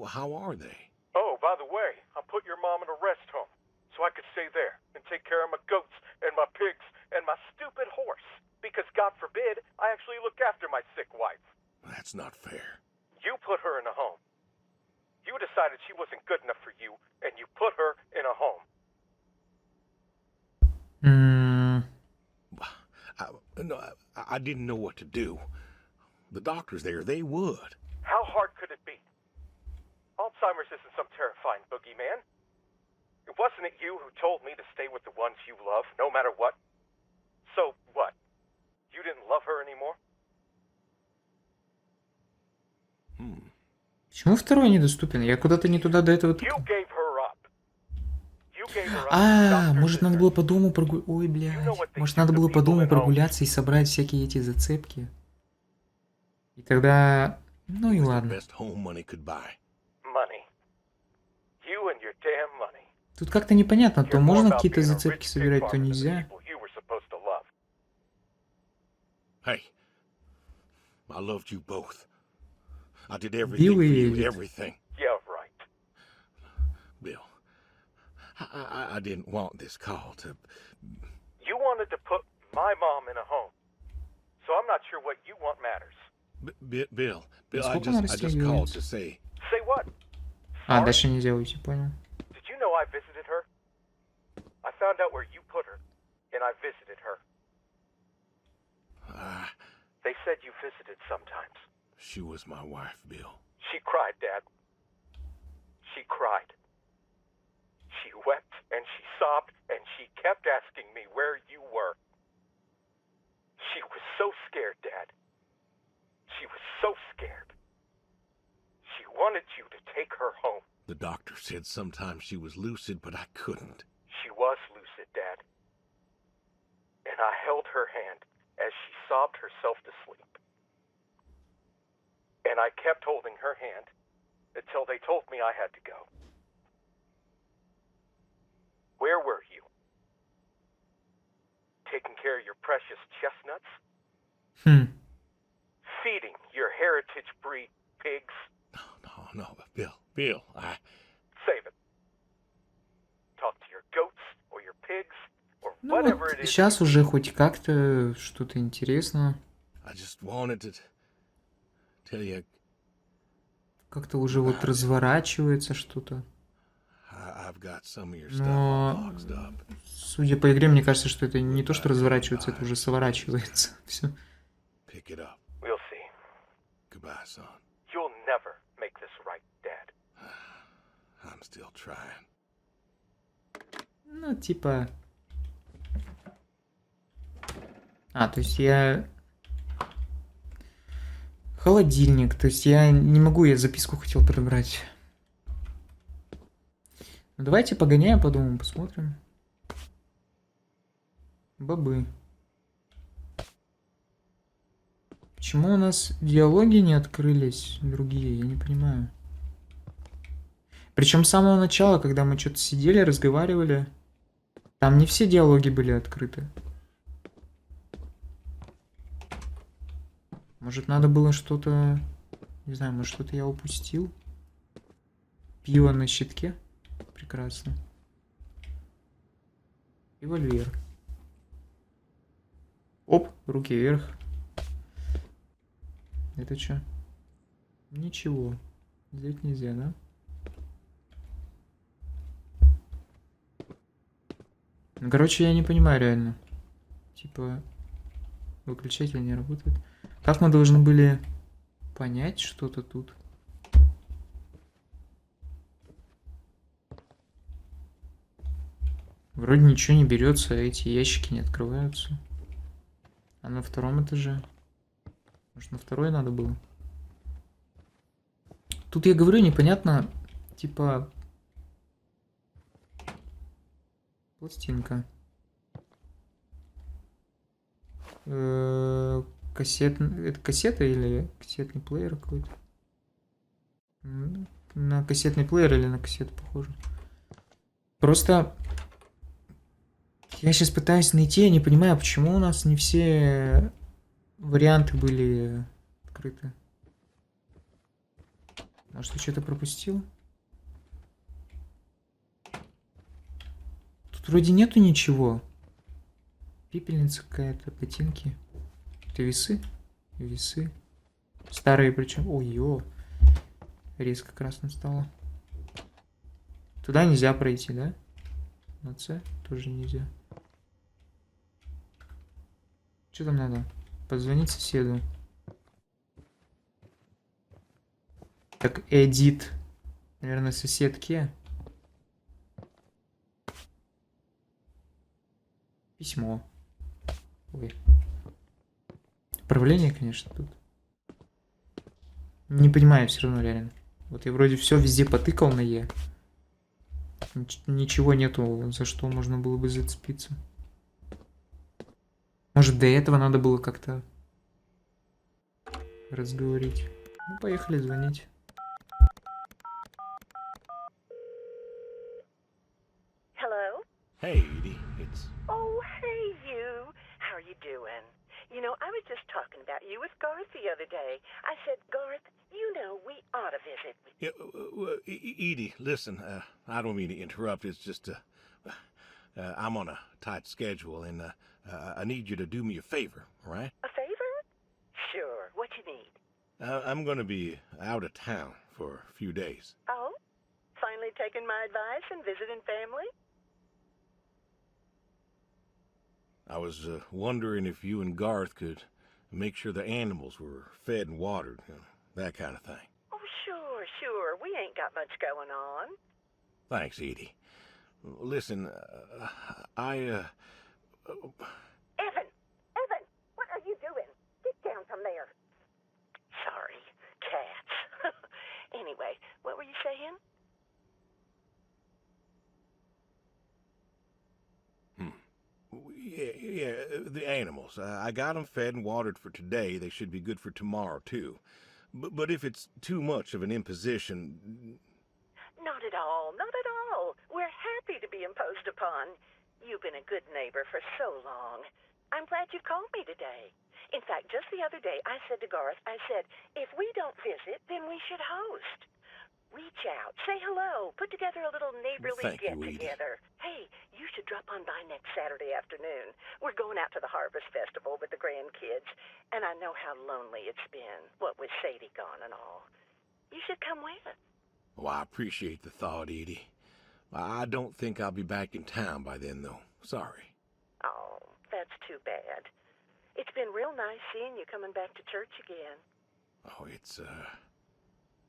How are they? Oh, by the way, I put your mom in a rest home so I could stay there and take care of my goats and my pigs and my stupid horse. Because God forbid, I actually look after my sick wife. That's not fair. You put her in a home. You decided she wasn't good enough for you, and you put her in a home. I didn't know what to do. The doctors there, they would. How hard could it be? Alzheimer's isn't some terrifying boogeyman. It wasn't it you who told me to stay with the ones you love, no matter what? So what? You didn't love her anymore? Почему второй недоступен? Я куда-то не туда до этого... You gave her up. You gave her up. А, может надо было по дому прогуляться... Ой, блядь. Может надо было по дому прогуляться и собрать всякие эти зацепки. И тогда... Ну и ладно. Best home money could buy. Money. You and your damn money. Тут как-то непонятно, то You're more можно about какие-то being a зацепки rich собирать, pig то farmer than the нельзя. people you were supposed to love. Hey, I loved you both. I did everything for you, everything. Yeah, right. Bill, I didn't want this call to... You wanted to put my mom in a home. So I'm not sure what you want matters. Bill, Сколько I она just called растягивается? to say... Say what? А, Sorry? дальше нельзя уйти, понял. Did you know I visited her? I found out where you put her, and I visited her. They said you visited sometimes. She was my wife, Bill. She cried, Dad. She cried. She wept and she sobbed and she kept asking me where you were. She was so scared, Dad. She was so scared. She wanted you to take her home. The doctor said sometimes she was lucid, but I couldn't. She was lucid, Dad. And I held her hand as she sobbed herself to sleep. And I kept holding her hand until they told me I had to go. Where were you? Taking care of your precious chestnuts? Feeding your heritage breed pigs? No, Bill, Save it. Talk to your goats or your pigs or Ну whatever вот, it is. сейчас уже хоть как-то что-то интересно. I just wanted to tell you Как-то уже вот разворачивается что-то. I've got some of your stuff all Но, boxed up. судя по игре, мне кажется, что это не то, что разворачивается, это уже сворачивается. Все. Pick it up. We'll see. Goodbye, son. You'll never make this right, Dad. I'm still trying. Ну, типа... то есть я... Холодильник, то есть я не могу, я записку хотел подобрать. Ну, давайте погоняем, подумаем, посмотрим. Бобы. Почему у нас диалоги не открылись другие, я не понимаю. Причем с самого начала, когда мы что-то сидели, разговаривали, там не все диалоги были открыты. Может, надо было что-то... Не знаю, может, что-то я упустил? Пиво на щитке? Прекрасно. Револьвер. Оп, руки вверх. Это что? Ничего. Взять нельзя, да? Ну, короче, я не понимаю реально. Типа, выключатель не работает. Как мы должны были понять что-то тут? Вроде ничего не берется, а эти ящики не открываются. А на втором этаже? Может, на второй надо было? Тут я говорю, непонятно, типа... Пластинка. Это кассета или кассетный плеер какой-то? На кассетный плеер или на кассету похоже. Просто я сейчас пытаюсь найти, я не понимаю, почему у нас не все варианты были открыты. Может, я что-то пропустил? Тут вроде нету ничего. Пепельница какая-то, ботинки. Это весы? Весы. Старые причем. Ой-ё. Резко красным стало. Туда нельзя пройти, да? На С тоже нельзя. Что там надо? Позвонить соседу. Так, Эдит. Наверное, соседке. Письмо. Ой. Отправление, конечно, тут. Не понимаю все равно, реально. Вот я вроде все везде потыкал на Е. Ничего нету, за что можно было бы зацепиться. Может, до этого надо было как-то разговорить. Ну, поехали звонить. Hello? Hey, Edie, it's... Oh, hey, you. How are you doing? You know, I was just talking about you with Garth the other day. I said, Garth, you know, we ought to visit. Edie, listen, I don't mean to interrupt. It's just, I'm on a tight schedule, and I need you to do me a favor, all right? A favor? Sure. What you need? I'm going to be out of town for a few days. Oh? Finally taking my advice and visiting family? I was wondering if you and Garth could make sure the animals were fed and watered, you know, that kind of thing. Oh, sure, sure. We ain't got much going on. Thanks, Edie. Listen, Evan! Evan! What are you doing? Get down from there. Sorry. Cats. Anyway, what were you saying? Yeah, the animals. I got them fed and watered for today. They should be good for tomorrow, too. But if it's too much of an imposition... Not at all, not at all. We're happy to be imposed upon. You've been a good neighbor for so long. I'm glad you called me today. In fact, just the other day, I said to Garth, I said, if we don't visit, then we should host. Reach out, say hello, put together a little neighborly Thank you, Edie. get-together. Hey, you should drop on by next Saturday afternoon. We're going out to the Harvest Festival with the grandkids, and I know how lonely it's been, what with Sadie gone and all. You should come with. Oh, I appreciate the thought, Edie. I don't think I'll be back in town by then, though. Sorry. Oh, that's too bad. It's been real nice seeing you coming back to church again. Oh,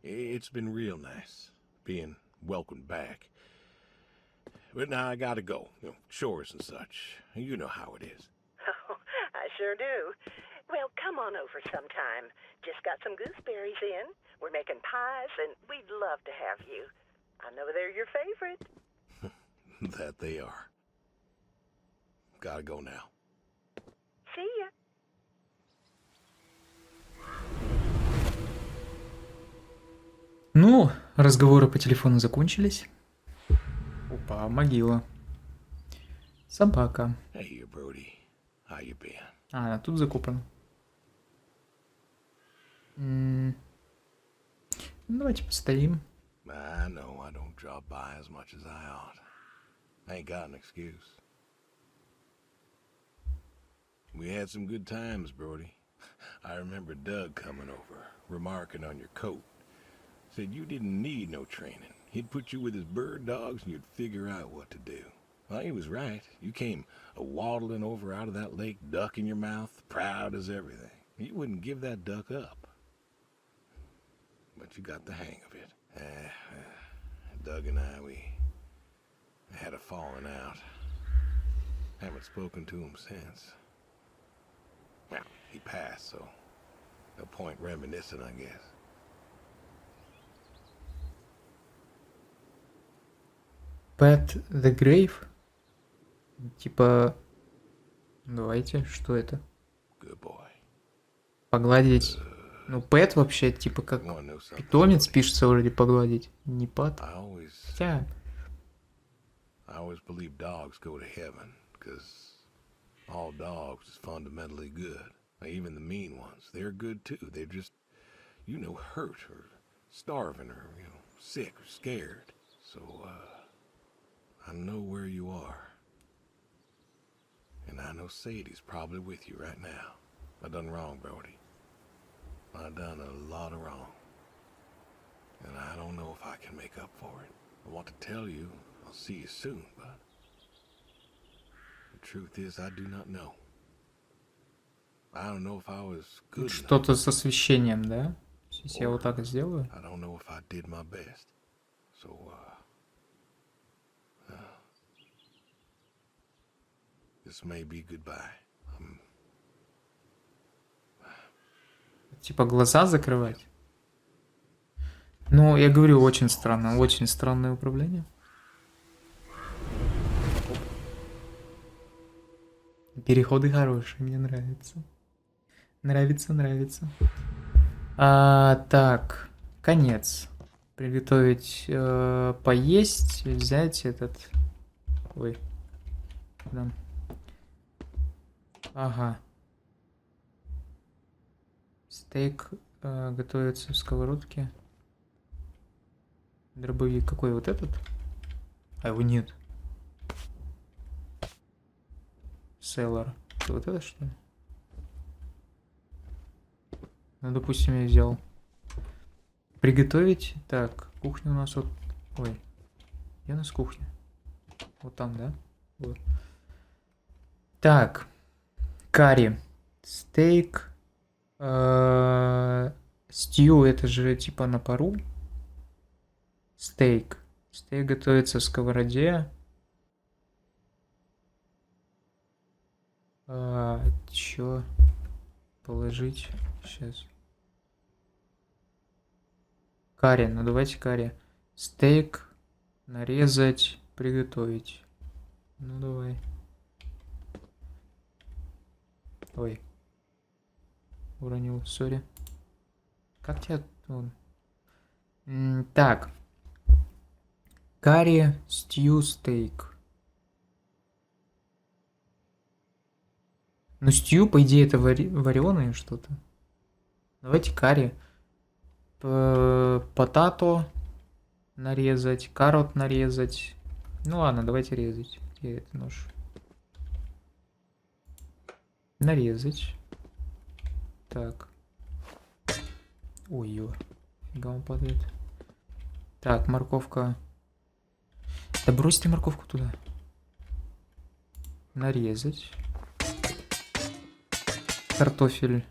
it's been real nice being welcomed back. But now I gotta go. Chores and such. You know how it is. Oh, I sure do. Well, come on over sometime. Just got some gooseberries in. We're making pies, and we'd love to have you. I know they're your favorite. That they are. Gotta go now. See ya. Ну, разговоры по телефону закончились. Опа, могила. Собака. Hey, here, Brody. How you been? А, она тут закопана. Ну, давайте постоим. I know I don't drop by as much as I ought. I ain't got an excuse. We had some good times, Brody. I remember Doug coming over, remarking on your coat. Said you didn't need no training. He'd put you with his bird dogs and you'd figure out what to do. Well, he was right. You came waddling over out of that lake, duck in your mouth, proud as everything. You wouldn't give that duck up. But you got the hang of it. Doug and I, we had a falling out. Haven't spoken to him since. Well, he passed, so no point reminiscing, I guess. Pet the Grave? Типа... Давайте, что это? Good boy. Погладить. Ну, pet вообще, типа как Wanna know something? питомец пишется вроде погладить. Не пат. I Хотя... always believe dogs go to heaven, because all dogs is fundamentally good. Even the mean ones, they're good too. They're just, hurt or starving or, sick or scared. So, I know where you are. And I know Sadie's probably with you right now. I done wrong, Brody. I done a lot of wrong. And I don't know if I can make up for it. I want to tell you I'll see you soon, but the truth is I do not know. I don't know if I was good enough. Что-то с освещением, да? Сейчас я вот так сделаю. I don't know if I did my best. So, this may be goodbye. Типа глаза закрывать. Ну, я говорю, очень странное управление. Переходы хорошие, мне нравится. Нравится. Так, конец. Приготовить, поесть, взять этот... Ой. Да. Ага. Стейк готовится в сковородке. Дробовик какой, вот этот? А его нет. Селлар. Вот это что ли? Ну, допустим, я взял. Приготовить. Так, кухня у нас вот... Ой. Где у нас кухня? Вот там, да? Вот. Так. Карри. Стейк. Стью, это же типа на пару. Стейк. Стейк готовится в сковороде. Чё положить? Сейчас. Карри, ну давайте карри. Стейк нарезать, приготовить. Ну давай. Ой. Уронил, сори. Как тебя... Так. Карри, стью, стейк. Ну, стью, по идее, это вареное что-то. Давайте карри. Потато нарезать. Карот нарезать. Ну ладно, давайте резать. Где этот нож? Нарезать. Так. Ой-ё. Фига он падает. Так, морковка. Да брось ты морковку туда. Нарезать. Картофель.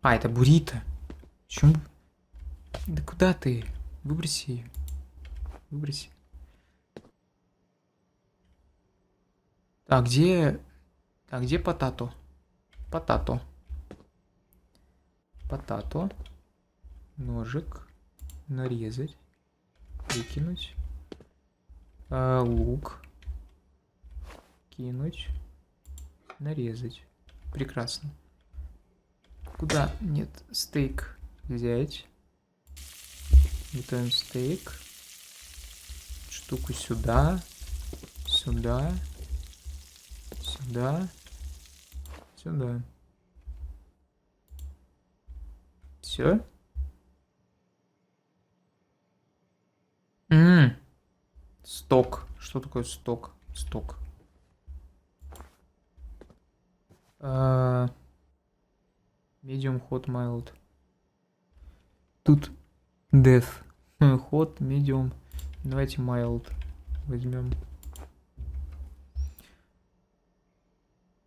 А, это буррито. Почему? Да куда ты? Выброси ее. Выброси. А где... А где потато? Потато. Потато. Ножик. Нарезать. Выкинуть. Лук. Кинуть. Нарезать. Прекрасно. Куда? Нет, стейк взять. Готовим стейк. Штуку сюда. Сюда. Сюда. Сюда. Все? Сток. Что такое сток? Сток. Medium, hot, mild. Тут death. Hot, medium. Давайте mild возьмем.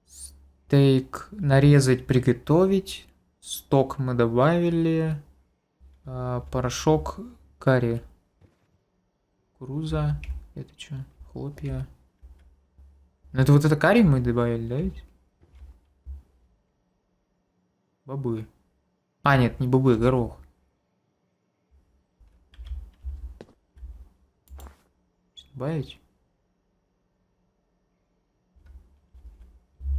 Стейк нарезать, приготовить. Сток мы добавили. Порошок карри. Кукуруза. Это что? Хлопья. Ну это вот это карри мы добавили, да ведь? Бобы. А, нет, не бобы, горох. Добавить?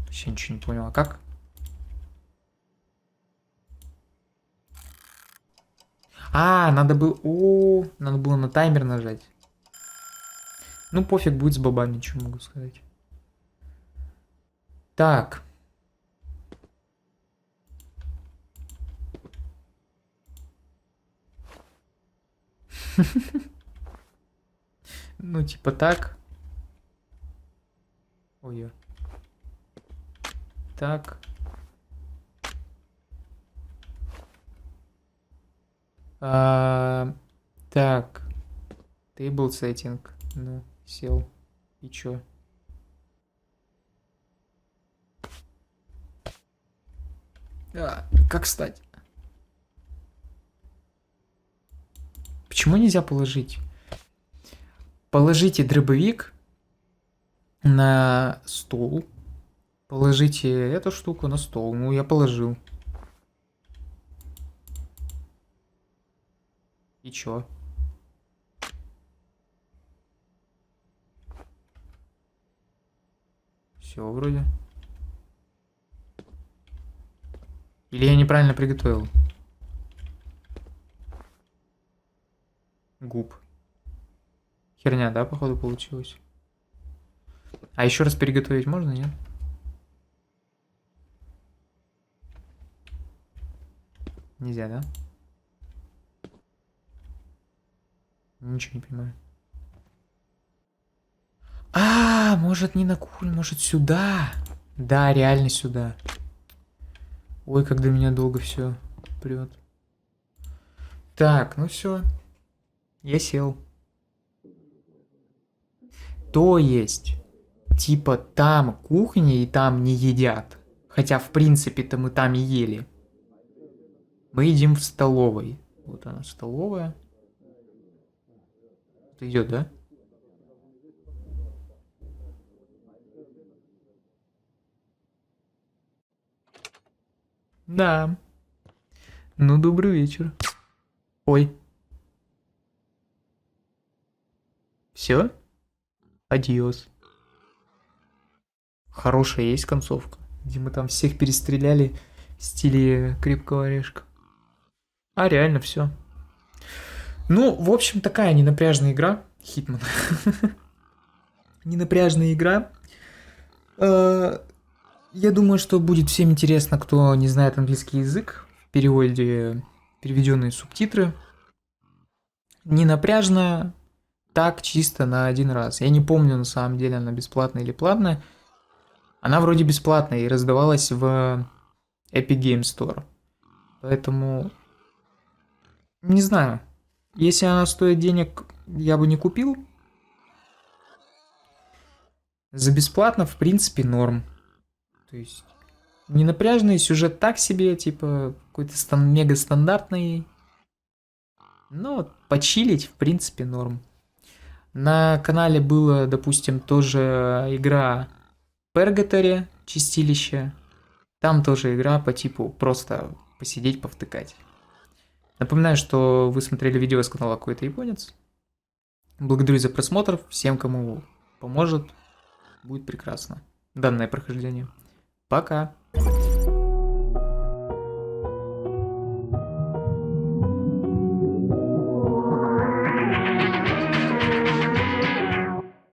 Вообще ничего не понял. А как? А, надо было... О, надо было на таймер нажать. Ну, пофиг, будет с бобами, что могу сказать. Так. Ну, типа так. Ой. Так. Так. Table setting. Ну, сел. И чё? Как встать? Почему нельзя положить? Положите дробовик на стол. Положите эту штуку на стол. Ну, я положил. И чё? Все вроде. Или я неправильно приготовил? Губ. Херня, да, походу, получилось? А еще раз переготовить можно, нет? Нельзя, да? Ничего не понимаю. Может не на кухню, может сюда. Да, реально сюда. Ой, когда меня долго все прет. Так, ну все. Я сел. То есть, типа там кухня и там не едят. Хотя, в принципе-то мы там и ели. Мы едим в столовой. Вот она, столовая. Это идет, да? Да. Ну, добрый вечер. Ой. Все? Adios. Хорошая есть концовка. где мы там всех перестреляли в стиле крепкого орешка. А реально все. Ну, в общем, такая ненапряжная игра. Хитман. Ненапряжная игра. Я думаю, что будет всем интересно, кто не знает английский язык. В переводе переведенные субтитры. Ненапряжная. Так, чисто на один раз. Я не помню, на самом деле, она бесплатная или платная. Она вроде бесплатная и раздавалась в Epic Game Store. Поэтому... Не знаю. Если она стоит денег, я бы не купил. За бесплатно, в принципе, норм. То есть, ненапряжный сюжет так себе, типа, какой-то мега стандартный. Но почилить, в принципе, норм. На канале было, допустим, тоже игра Purgatory, чистилище. Там тоже игра по типу просто посидеть, повтыкать. Напоминаю, что вы смотрели видео с канала «Какой-то японец». Благодарю за просмотр. Всем, кому поможет, будет прекрасно. Данное прохождение. Пока.